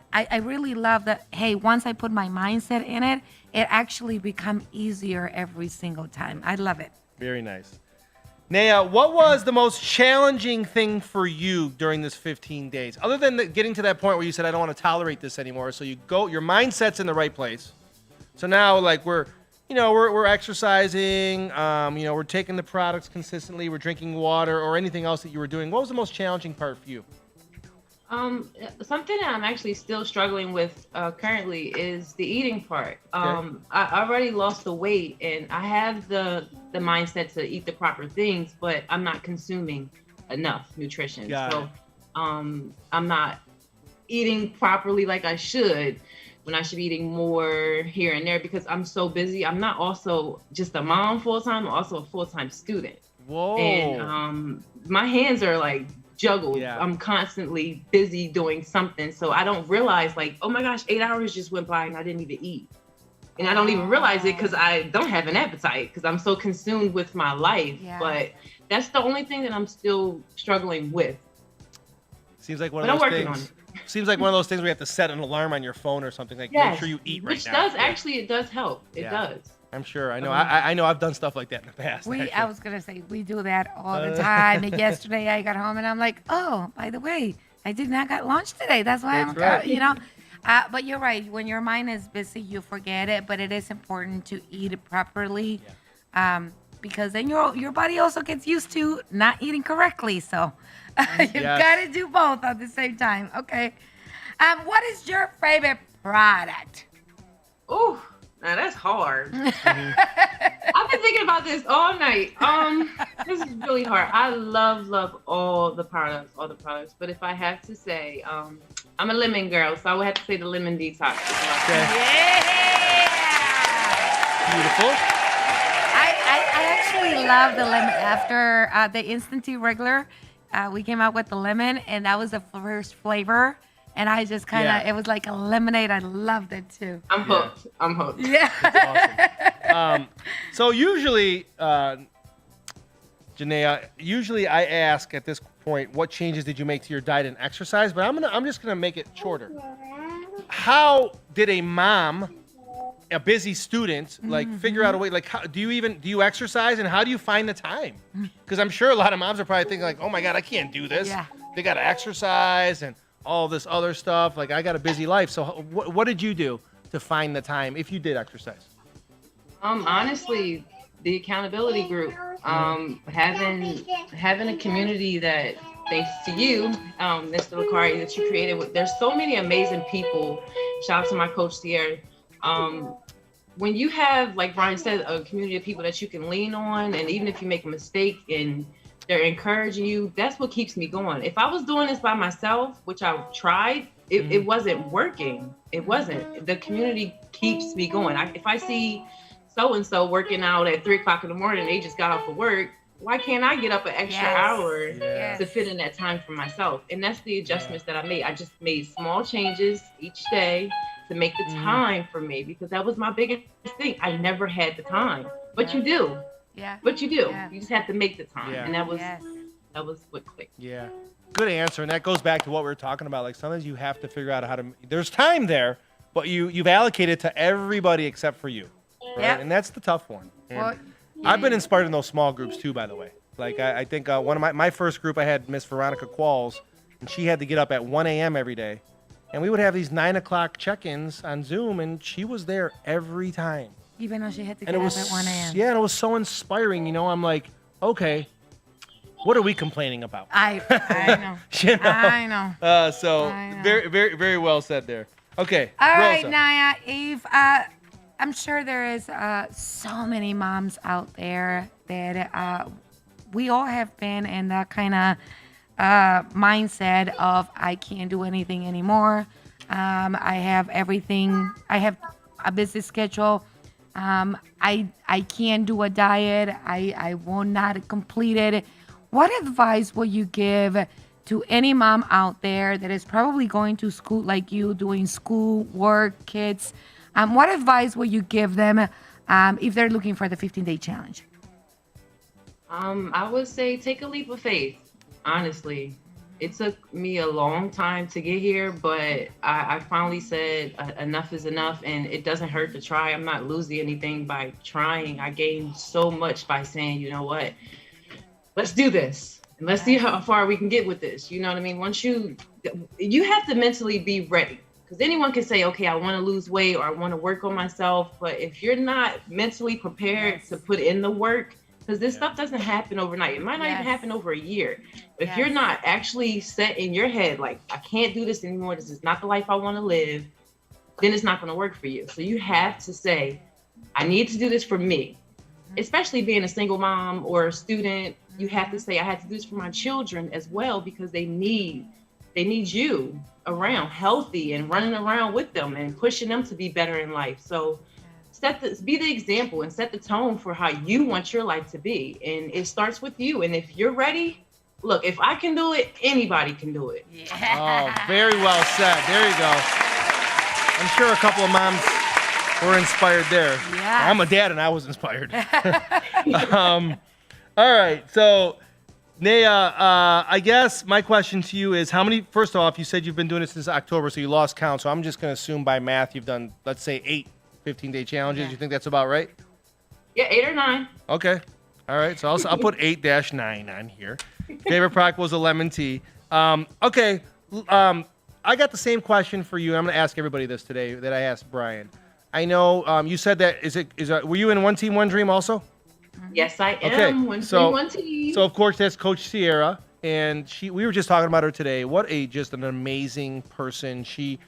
really love that. Hey, once I put my mindset in it, it actually become easier every single time. I love it. Very nice. Naya, what was the most challenging thing for you during this 15 days? Other than getting to that point where you said, I don't want to tolerate this anymore. So you go, your mindset's in the right place. So now like we're exercising, we're taking the products consistently, we're drinking water or anything else that you were doing. What was the most challenging part for you? Something that I'm actually still struggling with currently is the eating part. I already lost the weight and I have the mindset to eat the proper things, but I'm not consuming enough nutrition. Got it. So I'm not eating properly like I should, when I should be eating more here and there because I'm so busy. I'm not also just a mom full-time, I'm also a full-time student. Whoa. And my hands are like juggled. Yeah. I'm constantly busy doing something. So I don't realize like, oh my gosh, 8 hours just went by and I didn't even eat. And I don't even realize it because I don't have an appetite because I'm so consumed with my life. Yeah. But that's the only thing that I'm still struggling with. Seems like one But of I'm those working on things. Seems like one of those things where you have to set an alarm on your phone or something like Yes. make sure you eat right Which now. does actually, it does help. It Yeah. does. I'm sure. I know. I know. I've done stuff like that in the past. I actually. was gonna say we do that all the time. And yesterday I got home and I'm like, oh, by the way, I did not got lunch today. That's why That's I'm, right. But you're right. When your mind is busy, you forget it. But it is important to eat it properly, because then your body also gets used to not eating correctly. So you Yes. gotta do both at the same time. Okay. What is your favorite product? Ooh, now that's hard. I've been thinking about this all night. This is really hard. I love all the products. But if I have to say, I'm a lemon girl, so I would have to say the lemon detox. Okay. Yeah. Beautiful. I actually love the lemon. After the instant tea regular, we came out with the lemon, and that was the first flavor. And I just kind of, Yeah. it was like a lemonade. I loved it too. I'm hooked. I'm hooked. Yeah. So usually, Janaea, usually I ask at this point, what changes did you make to your diet and exercise? But I'm just gonna make it shorter. How did a mom, a busy student, like figure out a way? Like, do you exercise, and how do you find the time? Because I'm sure a lot of moms are probably thinking like, oh my God, I can't do this. Yeah. They gotta exercise and all this other stuff. Like, I got a busy life. So what did you do to find the time if you did exercise? Honestly, the accountability group, having a community that, thanks to you, Mr. Lucari, that you created. There's so many amazing people. Shout out to my coach Sierra. When you have, like Brian said, a community of people that you can lean on, and even if you make a mistake and they're encouraging you, that's what keeps me going. If I was doing this by myself, which I tried, it wasn't working. It wasn't. The community keeps me going. If I see so-and-so working out at 3:00 in the morning, they just got off of work, why can't I get up an extra Yes. hour Yes. to fit in that time for myself? And that's the adjustments that I made. I just made small changes each day to make the time for me, because that was my biggest thing. I never had the time, but you do. Yeah. But you do. Yeah. You just have to make the time. Yeah. And that was Yes. what clicked. Yeah. Good answer. And that goes back to what we were talking about. Like, sometimes you have to figure out how to, there's time there, but you've allocated to everybody except for you. Right? Yep. And that's the tough one. And Well, I've been inspired in those small groups too, by the way. Like, I think one of my first group, I had Miss Veronica Qualls, and she had to get up at 1 a.m. every day. And we would have these 9 o'clock check-ins on Zoom, and she was there every time. Even though she had to And get it up was, at 1 a.m. yeah, and it was so inspiring. I'm like, okay, what are we complaining about? I know. You know? I know. So I know. very, very, very well said there. Okay, All right, Rosa. Naya, Eve, I'm sure there is so many moms out there that we all have been in that kind of mindset of I can't do anything anymore. I have everything. I have a busy schedule. I can't do a diet. I will not complete it. What advice will you give to any mom out there that is probably going to school like you, doing school, work, kids? What advice will you give them if they're looking for the 15-day challenge? I would say take a leap of faith. Honestly, it took me a long time to get here, but I finally said enough is enough, and it doesn't hurt to try. I'm not losing anything by trying. I gained so much by saying, you know what, let's do this and let's see how far we can get with this. You know what I mean? Once you have to mentally be ready, because anyone can say, okay, I want to lose weight or I want to work on myself, but if you're not mentally prepared to put in the work, because this stuff doesn't happen overnight. It might not even happen over a year. If you're not actually set in your head, like, I can't do this anymore, this is not the life I want to live, then it's not going to work for you. So you have to say, I need to do this for me. Especially being a single mom or a student, you have to say, I have to do this for my children as well, because they need you around, healthy and running around with them and pushing them to be better in life. So be the example and set the tone for how you want your life to be. And it starts with you. And if you're ready, look, if I can do it, anybody can do it. Oh, very well said. There you go. I'm sure a couple of moms were inspired there. Yeah. I'm a dad and I was inspired. All right. So, Naya, I guess my question to you is first off, you said you've been doing it since October, so you lost count. So I'm just going to assume by math you've done, let's say, 8 15-day challenges. You think that's about right? Yeah, 8 or 9. Okay. All right. So I'll put 8-9 on here. Favorite product was a lemon tea. Okay. I got the same question for you. I'm going to ask everybody this today that I asked Brian. I know you said that were you in One Team, One Dream also? Yes, I am. Okay. One team. So of course that's Coach Sierra, and we were just talking about her today. What just an amazing person. She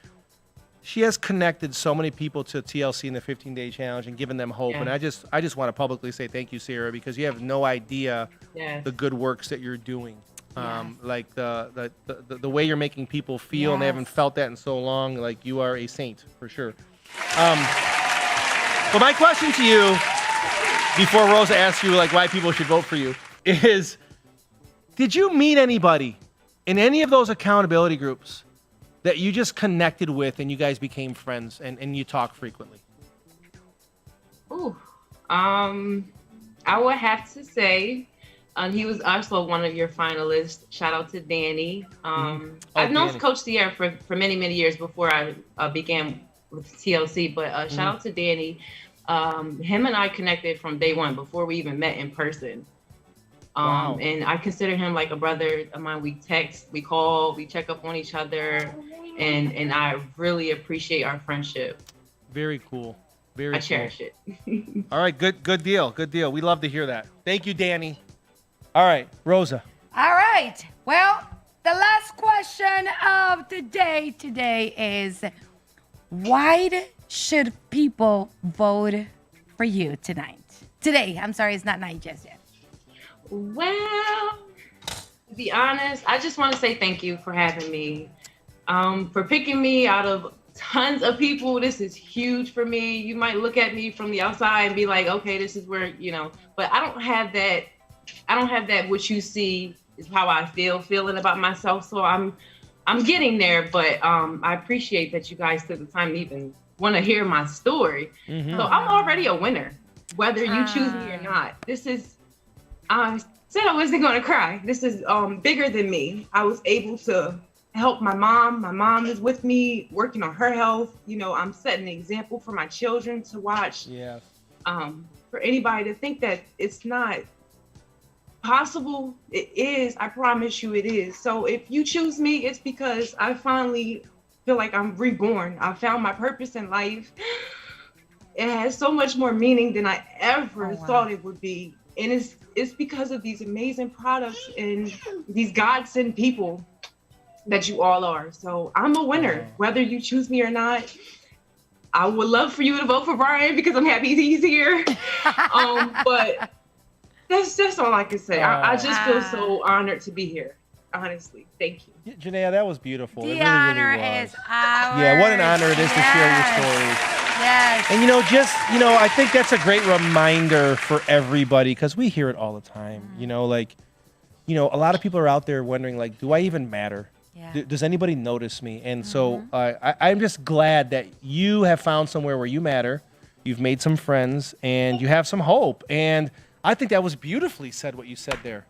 has connected so many people to TLC in the 15-day challenge and given them hope. And I just want to publicly say thank you, Sierra, because you have no idea the good works that you're doing. Like the way you're making people feel, and they haven't felt that in so long. Like, you are a saint for sure. But my question to you, before Rosa asks you like why people should vote for you, is: did you meet anybody in any of those accountability groups that you just connected with and you guys became friends and you talk frequently? Ooh, I would have to say he was also one of your finalists. Shout out to Danny. I've known Coach Sierra for many, many years before I began with TLC, but shout out to Danny. Him and I connected from day one before we even met in person. Wow. And I consider him like a brother of mine. We text, we call, we check up on each other, and I really appreciate our friendship. Very cool. I cherish it. All right, good deal. We love to hear that. Thank you, Danny. All right, Rosa. All right. Well, the last question of the day today is: why should people vote for you tonight? Today. I'm sorry, it's not night just yet. Well, to be honest, I just want to say thank you for having me, for picking me out of tons of people. This is huge for me. You might look at me from the outside and be like, okay, this is where, but I don't have that. What you see is how I feeling about myself. So I'm getting there, but I appreciate that you guys took the time to even want to hear my story. Mm-hmm. So I'm already a winner, whether you choose me or not. This is, I said I wasn't going to cry. This is bigger than me. I was able to help my mom. My mom is with me, working on her health. I'm setting an example for my children to watch. Yeah. For anybody to think that it's not possible, it is. I promise you it is. So if you choose me, it's because I finally feel like I'm reborn. I found my purpose in life. It has so much more meaning than I ever thought it would be. And it's because of these amazing products and these God-sent people that you all are. So I'm a winner, whether you choose me or not. I would love for you to vote for Brian because I'm happy he's here. But that's all I can say. I just feel so honored to be here. Honestly, thank you. Janaea, that was beautiful. The it really, honor really was. is ours. Yeah, what an honor it is to share your story. Yes. And I think that's a great reminder for everybody because we hear it all the time. A lot of people are out there wondering, like, do I even matter? Yeah. Does anybody notice me? And so I'm just glad that you have found somewhere where you matter. You've made some friends and you have some hope. And I think that was beautifully said what you said there.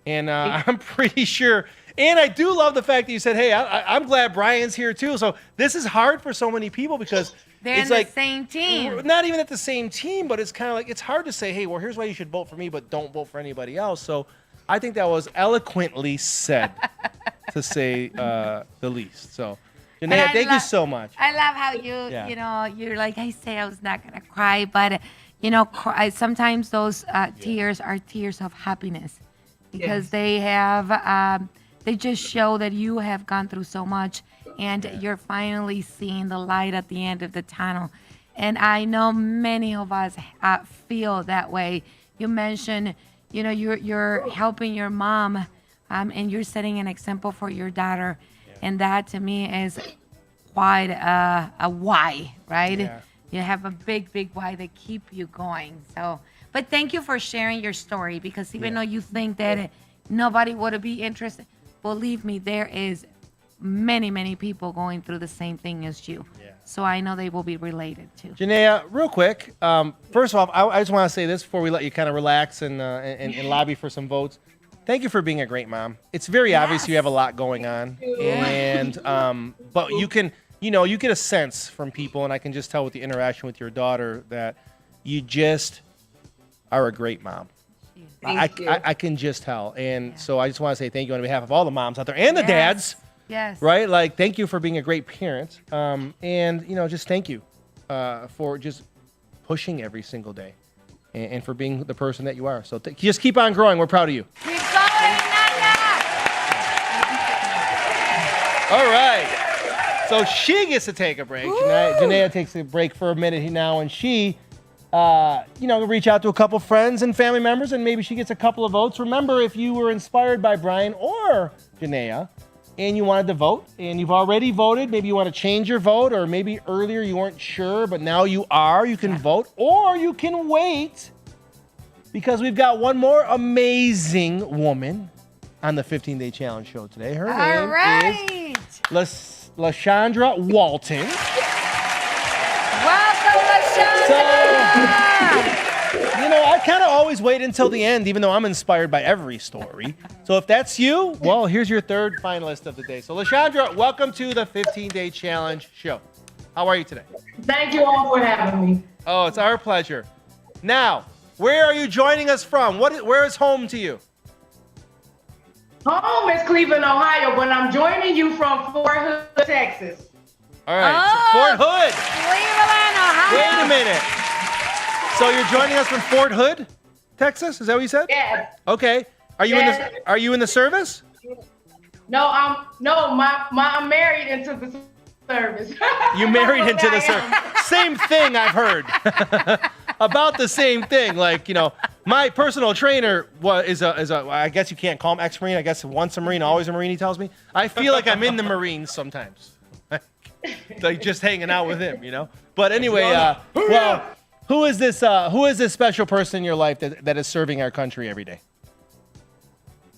And I'm pretty sure. And I do love the fact that you said, hey, I'm glad Brian's here too. So this is hard for so many people because They're it's in like the same team. not even at the same team, but it's kind of like it's hard to say, hey, well, here's why you should vote for me, but don't vote for anybody else. So I think that was eloquently said, to say the least. So, Janaea, thank you so much. I love how you're like, I say I was not going to cry, but, sometimes those tears are tears of happiness because they have, they just show that you have gone through so much and you're finally seeing the light at the end of the tunnel. And I know many of us feel that way. You mentioned, you're helping your mom and you're setting an example for your daughter. And that to me is quite a why, right? Yeah. You have a big, big why that keep you going. So, but thank you for sharing your story because even though you think that nobody would be interested, believe me, there is many, many people going through the same thing as you. Yeah. So I know they will be related to. Janaea, real quick. First of all, I just want to say this before we let you kind of relax and lobby for some votes. Thank you for being a great mom. It's very obvious you have a lot going on, and but you can, you get a sense from people, and I can just tell with the interaction with your daughter that you just are a great mom. I can just tell, and so I just want to say thank you on behalf of all the moms out there and the dads. Yes. Right? Like, thank you for being a great parent. And, just thank you for just pushing every single day and for being the person that you are. So just keep on growing. We're proud of you. Keep going, Naya! All right. So she gets to take a break. Janaea takes a break for a minute now, and she, reach out to a couple friends and family members, and maybe she gets a couple of votes. Remember, if you were inspired by Brian or Janaea, and you wanted to vote, and you've already voted, maybe you want to change your vote, or maybe earlier you weren't sure, but now you are, you can vote, or you can wait, because we've got one more amazing woman on the 15-Day Challenge show today. Her name is LaShondra Walton. Welcome, LaShondra! I kind of always wait until the end, even though I'm inspired by every story. So if that's you, well, here's your third finalist of the day. So LaShondra, welcome to the 15-Day Challenge show. How are you today? Thank you all for having me. Oh, it's our pleasure. Now, where are you joining us from? Where is home to you? Home is Cleveland, Ohio, but I'm joining you from Fort Hood, Texas. All right, so Fort Hood. Cleveland, Ohio. Wait a minute. So you're joining us from Fort Hood, Texas? Is that what you said? Yes. Okay. Are you in the service? No, I'm married into the service. You married into the service. Same thing I've heard. About the same thing. Like, my personal trainer is a I guess you can't call him ex-Marine. I guess once a Marine, always a Marine, he tells me. I feel like I'm in the Marines sometimes. Like just hanging out with him, But anyway, who is this special person in your life that is serving our country every day?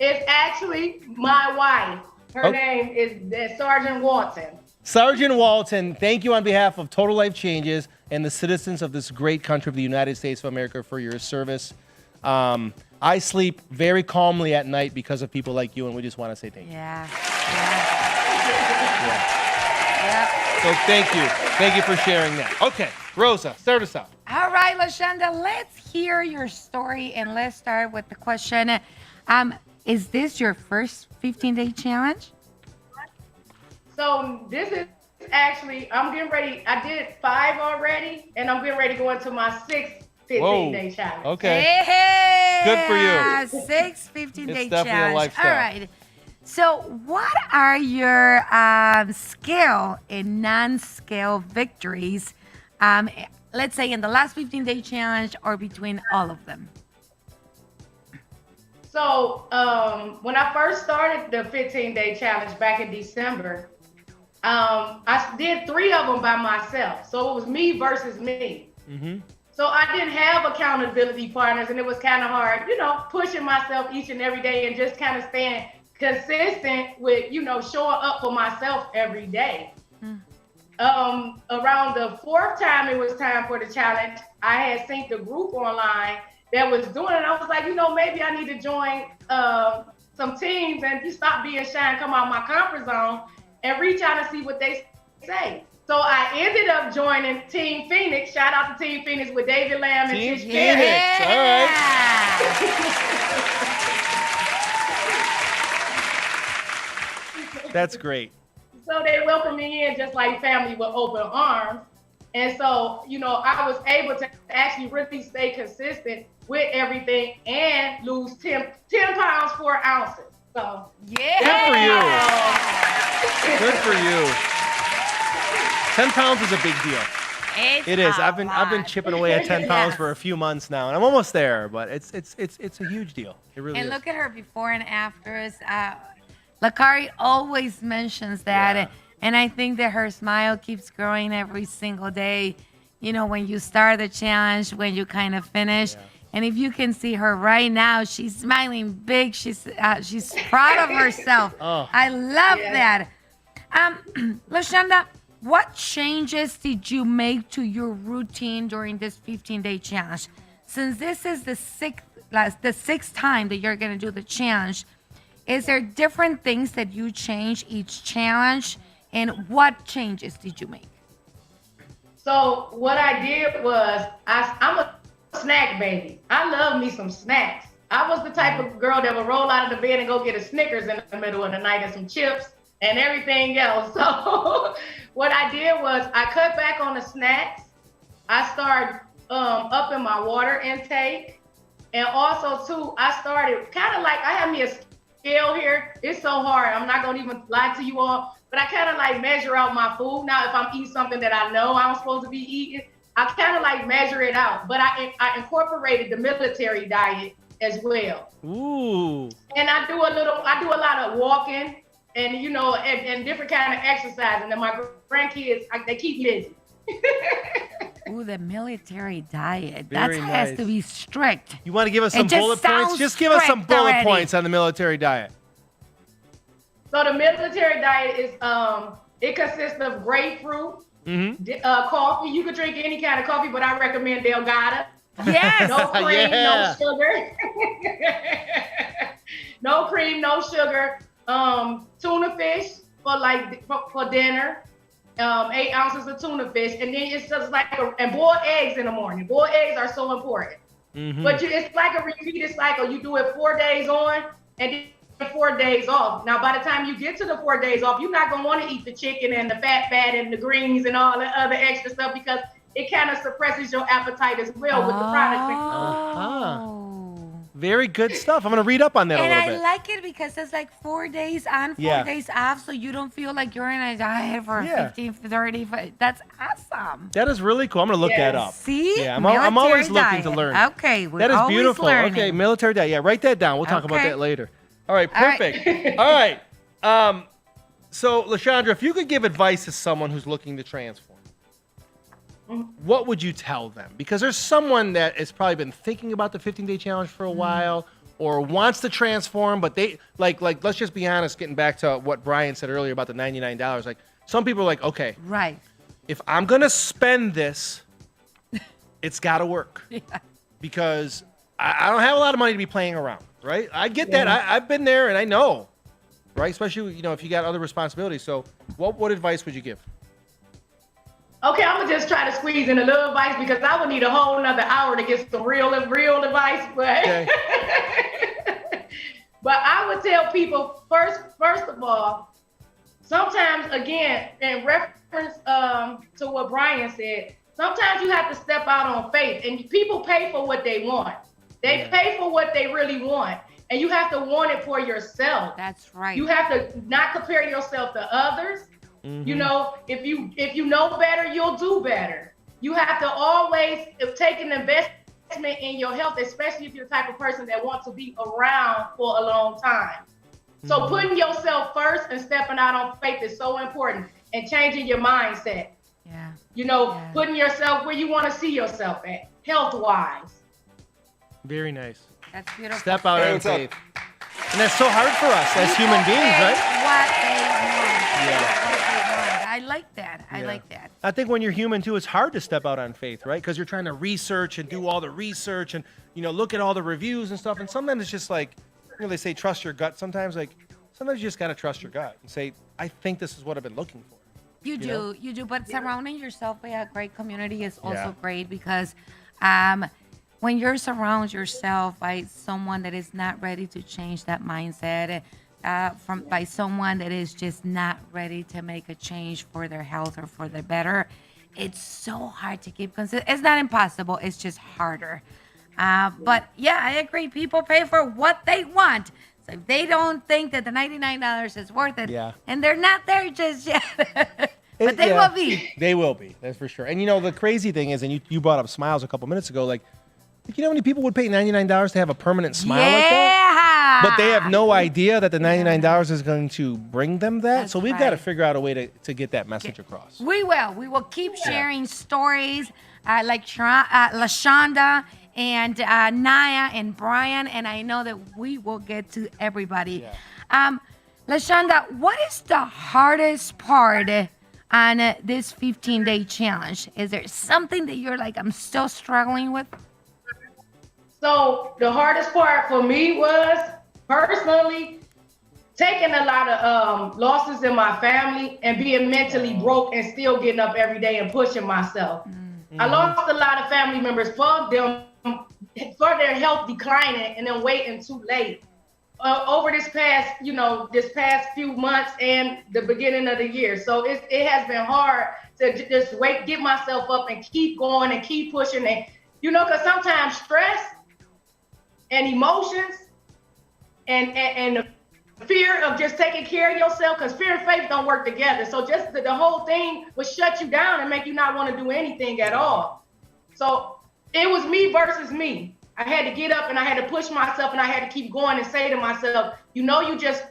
It's actually my wife. Her name is Sergeant Walton. Sergeant Walton, thank you on behalf of Total Life Changes and the citizens of this great country of the United States of America for your service. I sleep very calmly at night because of people like you, and we just want to say thank you. Yeah. So thank you. Thank you for sharing that. Okay, Rosa, start us out. All right, LaShondra, let's hear your story, and let's start with the question. Is this your first 15-day challenge? So this is actually, I'm getting ready. I did 5 already, and I'm getting ready to go into my 6th 15-day challenge. Okay. Hey, Good for you. 6 15-day It's definitely a challenge. lifestyle. All right. So what are your scale and non-scale victories, let's say in the last 15-day challenge or between all of them? So when I first started the 15-day challenge back in December, I did 3 of them by myself. So it was me versus me. So I didn't have accountability partners, and it was kind of hard, pushing myself each and every day and just kind of staying consistent with, showing up for myself every day. Around the 4th time it was time for the challenge, I had seen the group online that was doing it. I was like, maybe I need to join some teams and you stop being shy and come out of my comfort zone and reach out and see what they say. So I ended up joining Team Phoenix. Shout out to Team Phoenix with David Lamb and Tish Perry. Phoenix, all right. That's great. So they welcomed me in just like family with open arms. And so, I was able to actually really stay consistent with everything and lose 10 pounds, 4 ounces. So yeah. Good for you. 10 pounds is a big deal. It is. I've been chipping away at 10 pounds for a few months now, and I'm almost there. But it's a huge deal. It really is. And look at her before and afters. Lakari always mentions that, and I think that her smile keeps growing every single day. When you start the challenge, when you kind of finish, and if you can see her right now, she's smiling big. She's proud of herself. Oh. I love that. LaShonda, what changes did you make to your routine during this 15-day challenge? Since this is the sixth time that you're going to do the challenge, is there different things that you change each challenge? And what changes did you make? So what I did was, I'm a snack baby. I love me some snacks. I was the type of girl that would roll out of the bed and go get a Snickers in the middle of the night and some chips and everything else. So what I did was I cut back on the snacks. I started upping my water intake. And also too, I started kind of like, I have me a scale here. It's so hard. I'm not gonna even lie to you all, but I kind of like measure out my food. Now, if I'm eating something that I know I'm supposed to be eating, I kind of like measure it out. But I incorporated the military diet as well. Ooh. And I do a lot of walking and, and different kind of exercising. And my grandkids, they keep busy. Ooh, the military diet. Very That has nice. to be strict. You want to give us some It just bullet points? sounds Just give us some strict bullet already. points on the military diet. So the military diet is, it consists of grapefruit, coffee. You could drink any kind of coffee, but I recommend Delgado. Yes. No cream, Yeah. no sugar. No cream, no sugar. Tuna fish for dinner. 8 ounces of tuna fish, and then it's just like and boiled eggs in the morning. Boiled eggs are so important. But it's like a repeated cycle. You do it 4 days on and then 4 days off. Now, by the time you get to the 4 days off, you're not gonna want to eat the chicken and the fat and the greens and all the other extra stuff because it kind of suppresses your appetite as well with the products. Very good stuff. I'm going to read up on that And a I little bit. like it because it's like 4 days on, 4 days off, so you don't feel like you're in a diet for 15, 30. That's awesome. That is really cool. I'm going to look that up. See? Yeah, I'm always looking to learn. Okay, we're That is always beautiful. learning. Okay, military diet. Yeah, write that down. We'll talk about Okay. that later. All right, All right. perfect. All right. So, LaShondra, if you could give advice to someone who's looking to transform, what would you tell them? Because there's someone that has probably been thinking about the 15-day challenge for a while or wants to transform, but they like let's just be honest, getting back to what Brian said earlier about the $99. Like some people are like, okay, Right. if I'm going to spend this, it's got to work. Because I don't have a lot of money to be playing around, right? I get that. I've been there and I know, right? Especially, if you got other responsibilities. So what advice would you give? Okay, I'm gonna just try to squeeze in a little advice because I would need a whole nother hour to get some real advice. But Okay. but I would tell people first of all, sometimes again in reference to what Brian said, sometimes you have to step out on faith, and people pay for what they want. They pay for what they really want, and you have to want it for yourself. That's right. You have to not compare yourself to others. If you know better, you'll do better. You have to always take an investment in your health, especially if you're the type of person that wants to be around for a long time. So putting yourself first and stepping out on faith is so important. and changing your mindset. Yeah. You know, Yeah. putting yourself where you want to see yourself at, health-wise. Very nice. That's beautiful. Step out Hey, on what's up? faith. And that's so hard for us as People human beings, say right? What they want. Yeah. What they want. I like that. I Yeah. like that. I think when you're human too, it's hard to step out on faith, right? Because you're trying to research and do all the research and look at all the reviews and stuff. And sometimes it's just like, they say trust your gut. Sometimes you just gotta trust your gut and say, I think this is what I've been looking for. You know? do. But surrounding yourself by a great community is also Yeah. great because when you're surround yourself by someone that is not ready to change that mindset, by someone that is just not ready to make a change for their health or for their better, it's so hard to keep consistent. It's not impossible. It's just harder. But yeah, I agree. People pay for what they want. So if they don't think that the $99 is worth it, Yeah. and they're not there just yet, but they Yeah. will be. They will be. That's for sure. And the crazy thing is, and you brought up smiles a couple minutes ago, like, you know how many people would pay $99 to have a permanent smile like that? Yeah. But they have no idea that the $99 is going to bring them that. That's So we've got to right. figure out a way to get that message across. We will. We will keep sharing stories like LaShonda and Naya and Brian, and I know that we will get to everybody. LaShonda, what is the hardest part on this 15-day challenge? Is there something that you're like, I'm still struggling with? So the hardest part for me was personally taking a lot of losses in my family and being mentally broke and still getting up every day and pushing myself. I lost a lot of family members for their health declining and then waiting too late. Over this past few months and the beginning of the year. So it has been hard to just get myself up and keep going and keep pushing. And, because sometimes stress and emotions and the fear of just taking care of yourself, because fear and faith don't work together. So just the whole thing would shut you down and make you not want to do anything at all. So it was me versus me. I had to get up and I had to push myself and I had to keep going and say to myself, you just,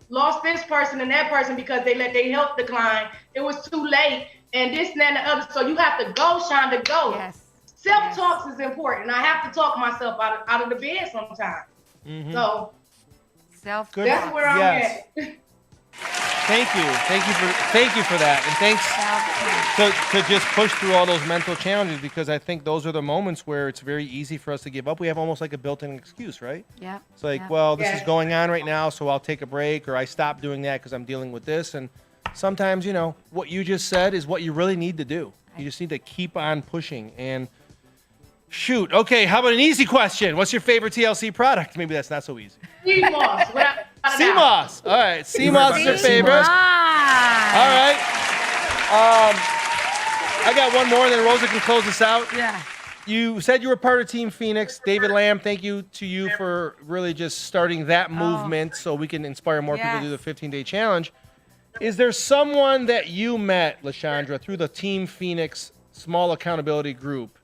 lost this person and that person because they let their health decline. It was too late and this and that and the other. So you have to go, Shonda, go. Yes. Self-talk is important. I have to talk myself out of the bed sometimes. So Self. Good. that's where I'm Yes. at. Thank you for that, and thanks to just push through all those mental challenges, because I think those are the moments where it's very easy for us to give up. We have almost like a built-in excuse, right? Yeah. It's like, yeah. well, this is Yeah. going on right now, so I'll take a break, or I stop doing that because I'm dealing with this. And sometimes, what you just said is what you really need to do. You just need to keep on pushing. And shoot, okay, how about an easy question? What's your favorite TLC product? Maybe that's not so easy. CMOS, without a doubt. CMOS. All right, CMOS is your CMOS. favorite. Ah. All right. I got one more, and then Rosa can close us out. Yeah. You said you were part of Team Phoenix. David Lamb, thank you to you for really just starting that movement so we can inspire more people to do the 15-day challenge. Is there someone that you met, LaShondra, through the Team Phoenix small accountability group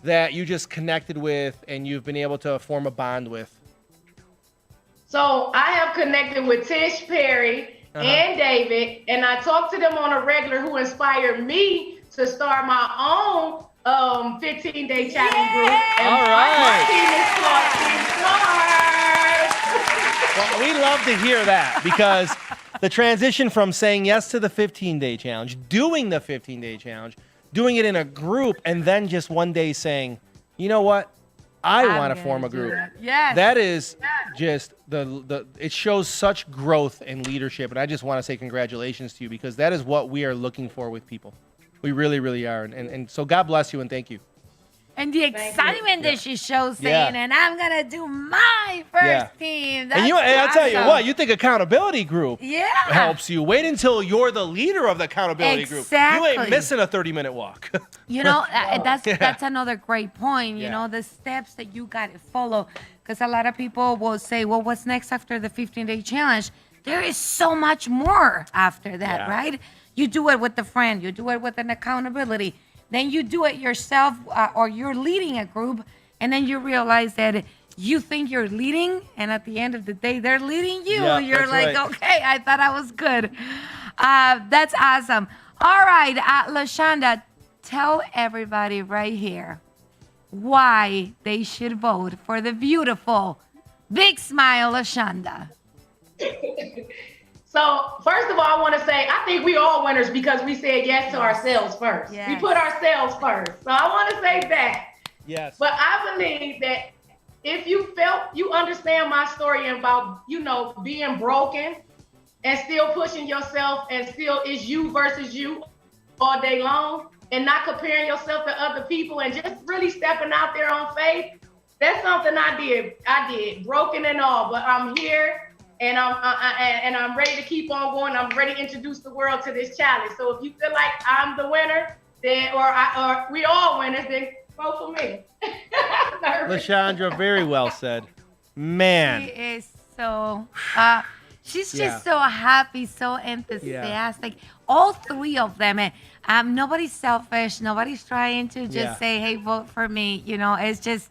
that you just connected with and you've been able to form a bond with? So I have connected with Tish Perry and David, and I talk to them on a regular, who inspired me to start my own 15-day challenge group. And All right. my team is called Team Stars. Well, we love to hear that, because the transition from saying yes to the 15-day challenge, doing the 15-day challenge, doing it in a group, and then just one day saying, you know what? I I'm want to gonna form a do group. that. Yes. That is just it shows such growth and leadership. And I just want to say congratulations to you, because that is what we are looking for with people. We really, really are. And so God bless you and thank you. And the excitement that she shows, saying, and I'm going to do my first team. That's And I'll tell you awesome. what, you think accountability group Yeah. helps you. Wait until you're the leader of the accountability group. You Exactly. ain't missing a 30-minute walk. That's another great point. You Yeah. know, the steps that you got to follow. Because a lot of people will say, well, what's next after the 15-day challenge? There is so much more after that, Yeah. right? You do it with a friend. You do it with an accountability. Then you do it yourself, or you're leading a group, and then you realize that you think you're leading, and at the end of the day, they're leading you. Yeah, You're that's like, right. okay, I thought I was good. That's awesome. All right, LaShonda, tell everybody right here why they should vote for the beautiful Big Smile LaShonda. So, first of all, I want to say I think we all winners because we said yes to ourselves first. Yes. We put ourselves first. So, I want to say that. Yes. But I believe that if you understand my story about, being broken and still pushing yourself and still is you versus you all day long and not comparing yourself to other people and just really stepping out there on faith, that's something I did. I did, broken and all, but I'm here. And I'm ready to keep on going. I'm ready to introduce the world to this challenge. So if you feel like I'm the winner, then or we all winners, then vote for me. LaShondra, very well said. Man. She is so, she's just so happy, so enthusiastic. All three of them. And nobody's selfish. Nobody's trying to just say, hey, vote for me. It's just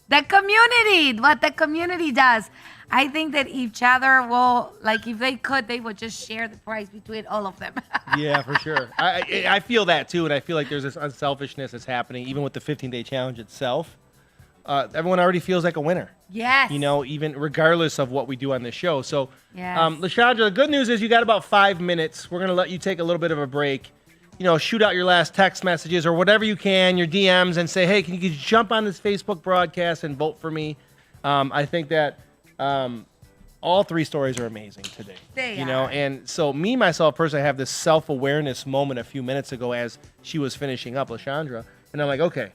the community, what the community does. I think that each other will, if they could, they would just share the prize between all of them. Yeah, for sure. I feel that too, and I feel like there's this unselfishness that's happening, even with the 15-day challenge itself. Everyone already feels like a winner. Yes. Even regardless of what we do on this show. So, Yes. LaShondra, the good news is you got about 5 minutes. We're going to let you take a little bit of a break. Shoot out your last text messages or whatever you can, your DMs, and say, hey, can you jump on this Facebook broadcast and vote for me? I think that all three stories are amazing today. They are. And so myself personally, I have this self-awareness moment a few minutes ago as she was finishing up, LaShondra, and I'm like, okay,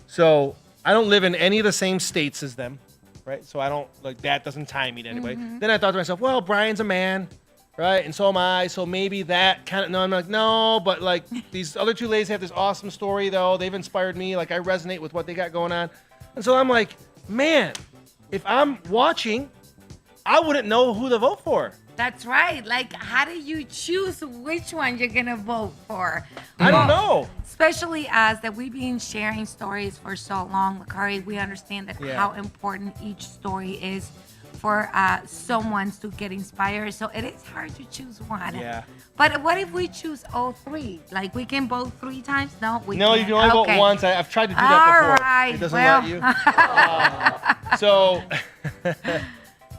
so I don't live in any of the same states as them, right? So I don't, that doesn't tie me to anybody. Then I thought to myself, well, Brian's a man, right? And so am I, so maybe that kind of, no, I'm like, no, but these other two ladies have this awesome story though. They've inspired me, I resonate with what they got going on. And so I'm like, man, if I'm watching, I wouldn't know who to vote for. That's right. How do you choose which one you're going to vote for? I don't know. Especially us that we've been sharing stories for so long, Makari, we understand that how important each story is for someone to get inspired. So it is hard to choose one. Yeah. But what if we choose all three? We can vote 3 times? No, we No, can't. you can only vote once. I've tried to do that before. Right. It doesn't let you.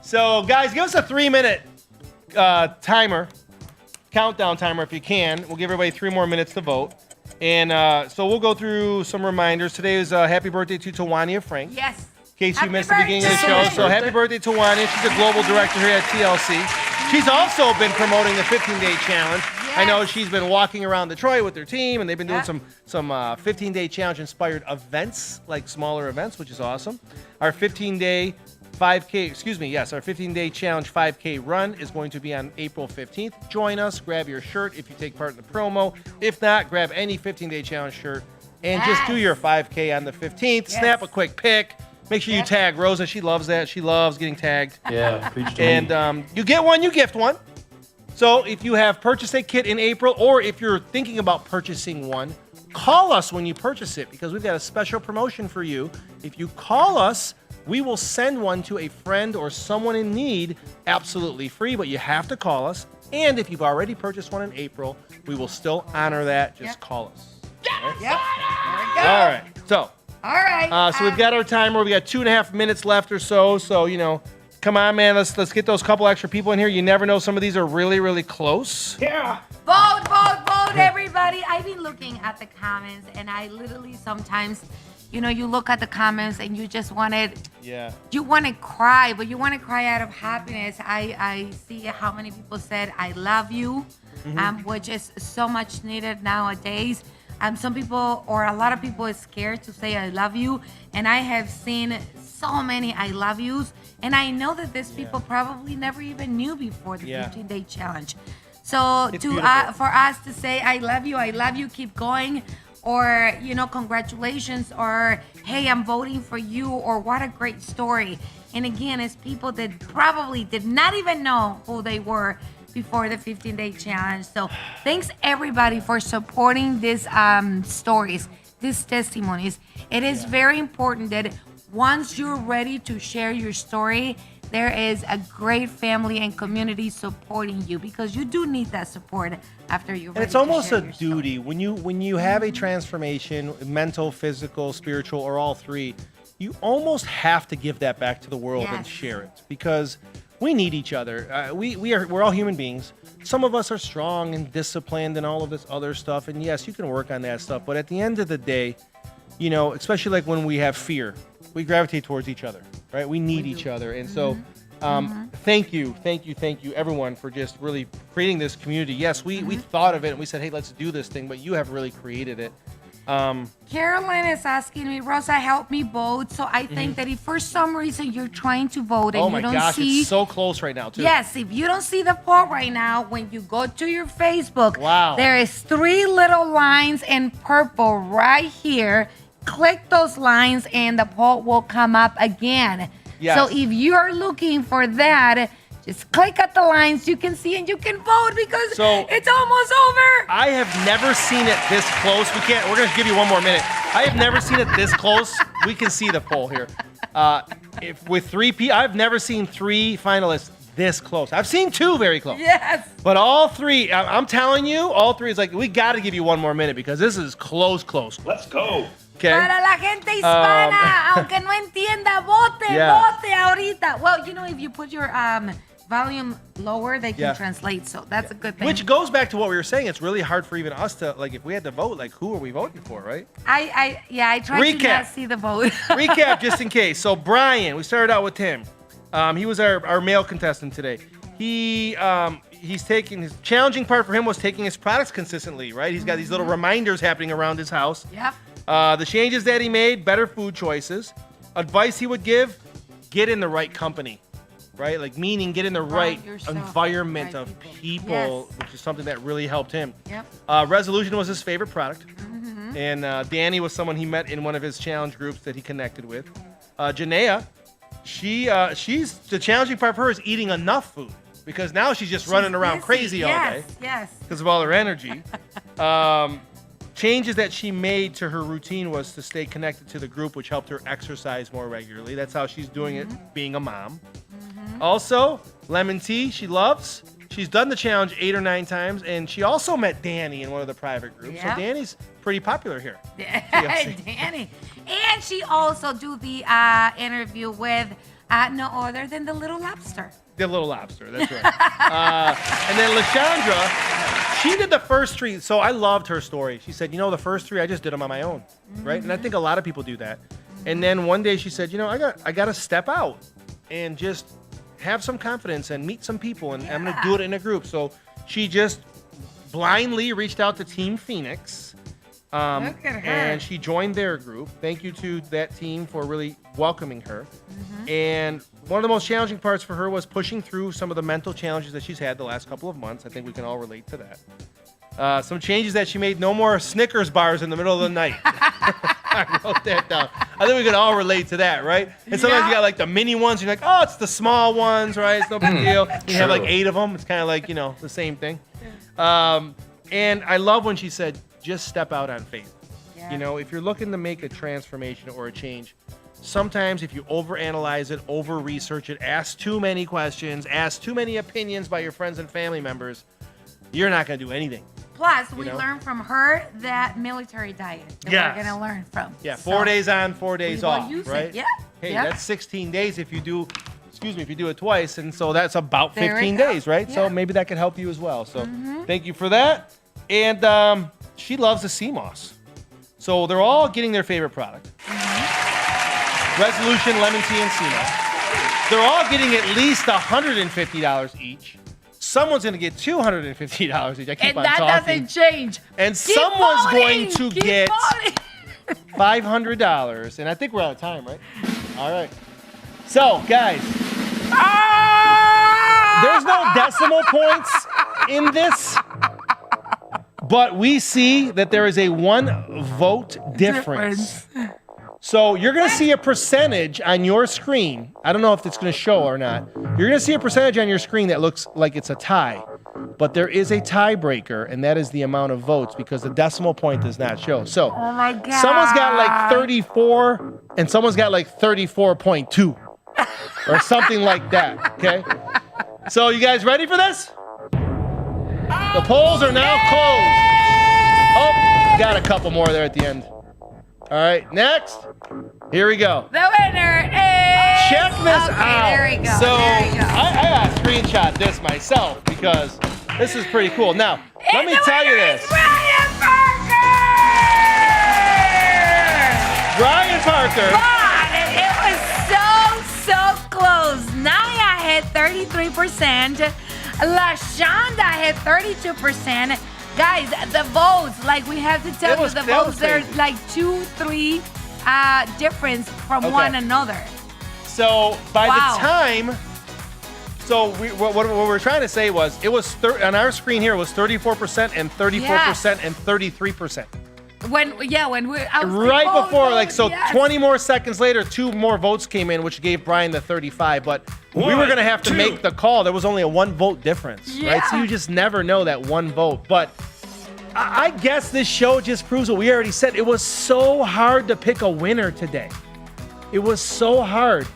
So guys, give us a 3-minute timer, countdown timer if you can. We'll give everybody 3 more minutes to vote. And so we'll go through some reminders. Today is happy birthday to Tawania Frank. Yes. In case you Happy missed the beginning of the show. birthday. So happy birthday to Tawania. She's a global director here at TLC. She's also been promoting the 15-day challenge. Yes. I know she's been walking around Detroit with her team, and they've been doing some 15-day challenge-inspired events, smaller events, which is awesome. Our 15-day 5K, our 15-day challenge 5K run is going to be on April 15th. Join us. Grab your shirt if you take part in the promo. If not, grab any 15-day challenge shirt and just do your 5K on the 15th. Yes. Snap a quick pic. Make sure you tag Rosa. She loves that. She loves getting tagged. Yeah, preach to And me. you get one, you gift one. So if you have purchased a kit in April, or if you're thinking about purchasing one, call us when you purchase it, because we've got a special promotion for you. If you call us, we will send one to a friend or someone in need absolutely free, but you have to call us. And if you've already purchased one in April, we will still honor that. Just call us. Yep. There we go. All right. So, All right. so we've got our timer. We got 2.5 minutes left or so. So, come on, man. Let's get those couple extra people in here. You never know. Some of these are really, really close. Yeah. Vote, everybody. I've been looking at the comments, and I literally sometimes, you look at the comments and you just you want to cry, but you want to cry out of happiness. I see how many people said, I love you, which is so much needed nowadays. Some people, or a lot of people, is scared to say I love you, and I have seen so many I love yous, and I know that these people probably never even knew before the 15-day challenge. So for us to say I love you, keep going, or congratulations, or hey, I'm voting for you, or what a great story. And again, it's people that probably did not even know who they were before the 15-day challenge. So thanks everybody for supporting these stories, these testimonies. It is very important that once you're ready to share your story, there is a great family and community supporting you, because you do need that support after you're And ready it's to almost share a your story. duty when you have a transformation, mental, physical, spiritual, or all three. You almost have to give that back to the world and Yes. share it, because we need each other. We're all human beings. Some of us are strong and disciplined and all of this other stuff. And yes, you can work on that stuff. But at the end of the day, you know, especially like when we have fear, we gravitate towards each other, right? We need each other. And so thank you, everyone, for just really creating this community. Yes, we thought of it and we said, hey, let's do this thing, but you have really created it. Caroline is asking me, Rosa, help me vote. So I think that if for some reason you're trying to vote and Oh you my don't gosh, see, it's so close right now, too. yes, if you don't see the poll right now, when you go to your Facebook, Wow. there is 3 little lines in purple right here. Click those lines and the poll will come up again. Yes. So if you're looking for that, just click at the lines you can see and you can vote, because So- it's almost over. I have never seen it this close. We're going to give you one more minute. I have never seen it this close. We can see the poll here. If with 3 people, I've never seen 3 finalists this close. I've seen 2 very close. Yes. But all 3, I'm telling you, all 3 is like, we got to give you one more minute because this is close. Let's go. Okay. Para la gente hispana, aunque no entienda, vote, Yeah. vote ahorita. Well, you know, if you put your volume lower, they can Yeah. translate, so that's a good thing. Which goes back to what we were saying. It's really hard for even us to, like, if we had to vote, like, who are we voting for, right? I tried to Recap. not see the vote. Recap just in case. So Brian, we started out with him. He was our male contestant today. He's taking his challenging part for him was taking his products consistently, right? He's got these little reminders happening around his house. Yep. The changes that he made, better food choices. Advice he would give, get in the right company, right? Like meaning get in the right yourself, environment right of people. people, Yes. which is something that really helped him. Yep. Resolution was his favorite product. And Danny was someone he met in one of his challenge groups that he connected with. Janaea, she's the challenging part for her is eating enough food, because now she's just running around Busy. crazy all day Yes. because of all her energy. Changes that she made to her routine was to stay connected to the group, which helped her exercise more regularly. That's how she's doing it, being a mom. Also, lemon tea, she loves. She's done the challenge 8 or 9 times, and she also met Danny in one of the private groups. Yep. So Danny's pretty popular here. Danny. And she also do the interview with no other than the Little Lobster. The Little Lobster, that's right. And then LaShandra, she did the first 3. So I loved her story. She said, the first 3, I just did them on my own, right? And I think a lot of people do that. And then one day she said, I got to step out and just have some confidence and meet some people, and I'm going to do it in a group. So she just blindly reached out to Team Phoenix. Look at her. And she joined their group. Thank you to that team for really welcoming her. And one of the most challenging parts for her was pushing through some of the mental challenges that she's had the last couple of months. I think we can all relate to that. Some changes that she made: no more Snickers bars in the middle of the night. I wrote that down. I think we can all relate to that, right? And sometimes you got like the mini ones. You're like, oh, it's the small ones, right? It's no big deal. You have like 8 of them. It's kind of like, the same thing. And I love when she said, just step out on faith. Yeah. If you're looking to make a transformation or a change, sometimes if you overanalyze it, over-research it, ask too many questions, ask too many opinions by your friends and family members, you're not going to do anything. Plus, we know? learned from her that military diet that Yes. we're going to learn from. Yeah, So 4 days on, 4 days we will off, use it. right? Yeah. Hey, Yeah. that's 16 days if you do it twice, and so that's about There we 15 go. days, right? So Yeah. maybe that could help you as well. So thank you for that. And she loves the sea moss. So they're all getting their favorite product. Resolution, lemon tea, and sea moss. They're all getting at least $150 each. Someone's going to get $250 each. I keep And on that talking. doesn't change. And Keep someone's voting. going to Keep get voting. $500. And I think we're out of time, right? All right. So, guys, there's no decimal points in this, but we see that there is a 1 vote difference. So you're going to see a percentage on your screen. I don't know if it's going to show or not. You're going to see a percentage on your screen that looks like it's a tie. But there is a tiebreaker, and that is the amount of votes, because the decimal point does not show. So Oh my God. someone's got like 34, and someone's got like 34.2. or something like that, okay? So you guys ready for this? The polls are now closed. Oh, got a couple more there at the end. All right, next. Here we go. The winner is... Check this out. There we go. So there we go. I got to screenshot this myself because this is pretty cool. Now, let me tell you this. Brian Parker! Brian Parker. God, it was so close. Naya hit 33%. LaShonda hit 32%. Guys, the votes, like we have to tell you, the votes, they're like 2-3 difference from one another. So by the time, so what we're trying to say was, it was on our screen here, it was 34% and 34% and 33%. When we, I was right like, before, vote, like, so yes. 20 more seconds later, 2 more votes came in, which gave Brian the 35. But we were gonna have to make the call. There was only a 1 vote difference, right? So you just never know that 1 vote. But I guess this show just proves what we already said. It was so hard to pick a winner today. It was so hard.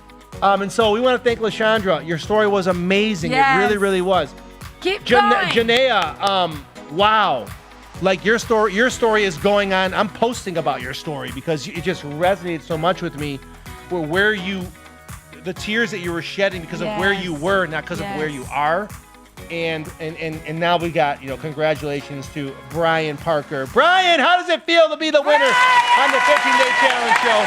And so we want to thank LaShondra. Your story was amazing. Yes. It really, really was. Keep going. Janaea, wow. Like your story is going on. I'm posting about your story because it just resonated so much with me. Where the tears that you were shedding because of where you were, not because of where you are. And now we got, congratulations to Brian Parker. Brian, how does it feel to be the winner on the 15-day challenge show?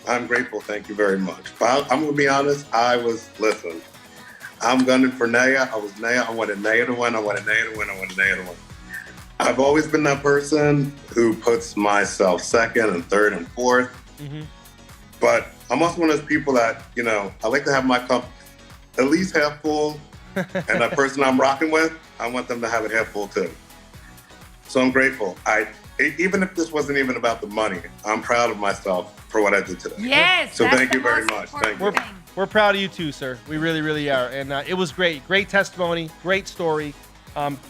I'm grateful. Thank you very much. But I'm gonna be honest. Listen. I'm gunning for Naya. I wanted Naya to win. I wanted Naya to win. I've always been that person who puts myself second and third and fourth. Mm-hmm. But I'm also one of those people that, I like to have my cup at least half full. And that person I'm rocking with, I want them to have it half full too. So I'm grateful. Even if this wasn't even about the money, I'm proud of myself for what I did today. Yes. So thank you very much. Thank you. We're proud of you too, sir. We really, really are. And it was great. Great testimony. Great story.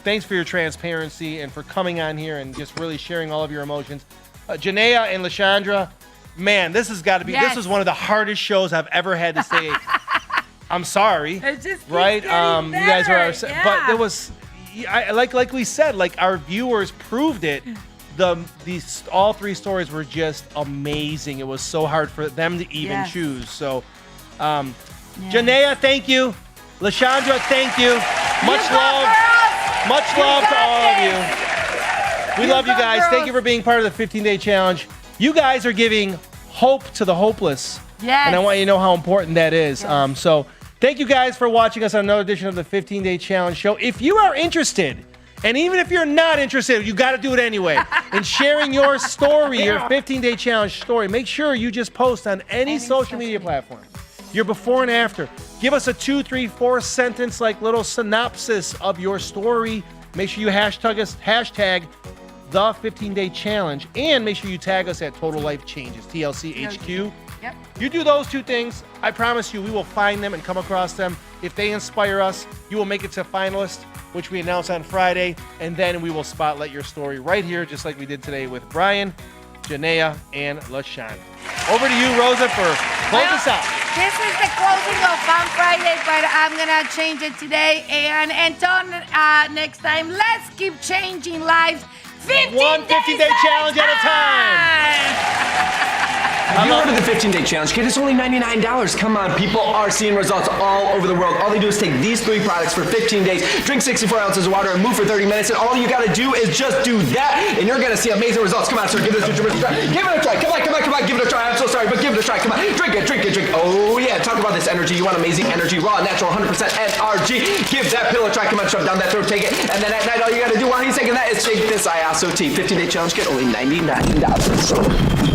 Thanks for your transparency and for coming on here and just really sharing all of your emotions. Janaea and LaShondra, man, this has got to be, this was one of the hardest shows I've ever had to say. I'm sorry. It just right? You guys are better. but there was, like we said, like our viewers proved it. All 3 stories were just amazing. It was so hard for them to even choose. So, Janaea, thank you. LaShondra, thank you. Much love to all of you. We love you guys. Thank you for being part of the 15-day challenge. You guys are giving hope to the hopeless. Yes. And I want you to know how important that is. Yes. So thank you guys for watching us on another edition of the 15-day challenge show. If you are interested, and even if you're not interested, you got to do it anyway. In sharing your story, your 15-day challenge story, make sure you just post on any social media platform. Your before and after. Give us a 2, 3, 4 sentence like little synopsis of your story. Make sure you hashtag the 15-day challenge, and make sure you tag us at Total Life Changes, TLC HQ. Yep. You do those 2 things, I promise you we will find them and come across them. If they inspire us, you will make it to finalists, which we announce on Friday, and then we will spotlight your story right here, just like we did today with Brian, Janaea, and LaShondra. Over to you, Rosa, for close us out. This is the closing of Fun Friday, but I'm gonna change it today. And until next time, let's keep changing lives. 15 One 15-day challenge at a time. Have you heard of the 15-day challenge, kid? It's only $99. Come on, people are seeing results all over the world. All they do is take these 3 products for 15 days, drink 64 ounces of water, and move for 30 minutes. And all you gotta do is just do that, and you're gonna see amazing results. Come on, sir, give this a try. Give it a try. Come on, give it a try. I'm so sorry, but give it a try. Come on, drink it. Oh yeah, talk about this energy. You want amazing energy, raw, natural, 100% NRG. Give that pill a try. Come on, shove down that throat, take it. And then at night, all you gotta do while he's taking that is shake this ISO tea. 15-day challenge kit, only $99.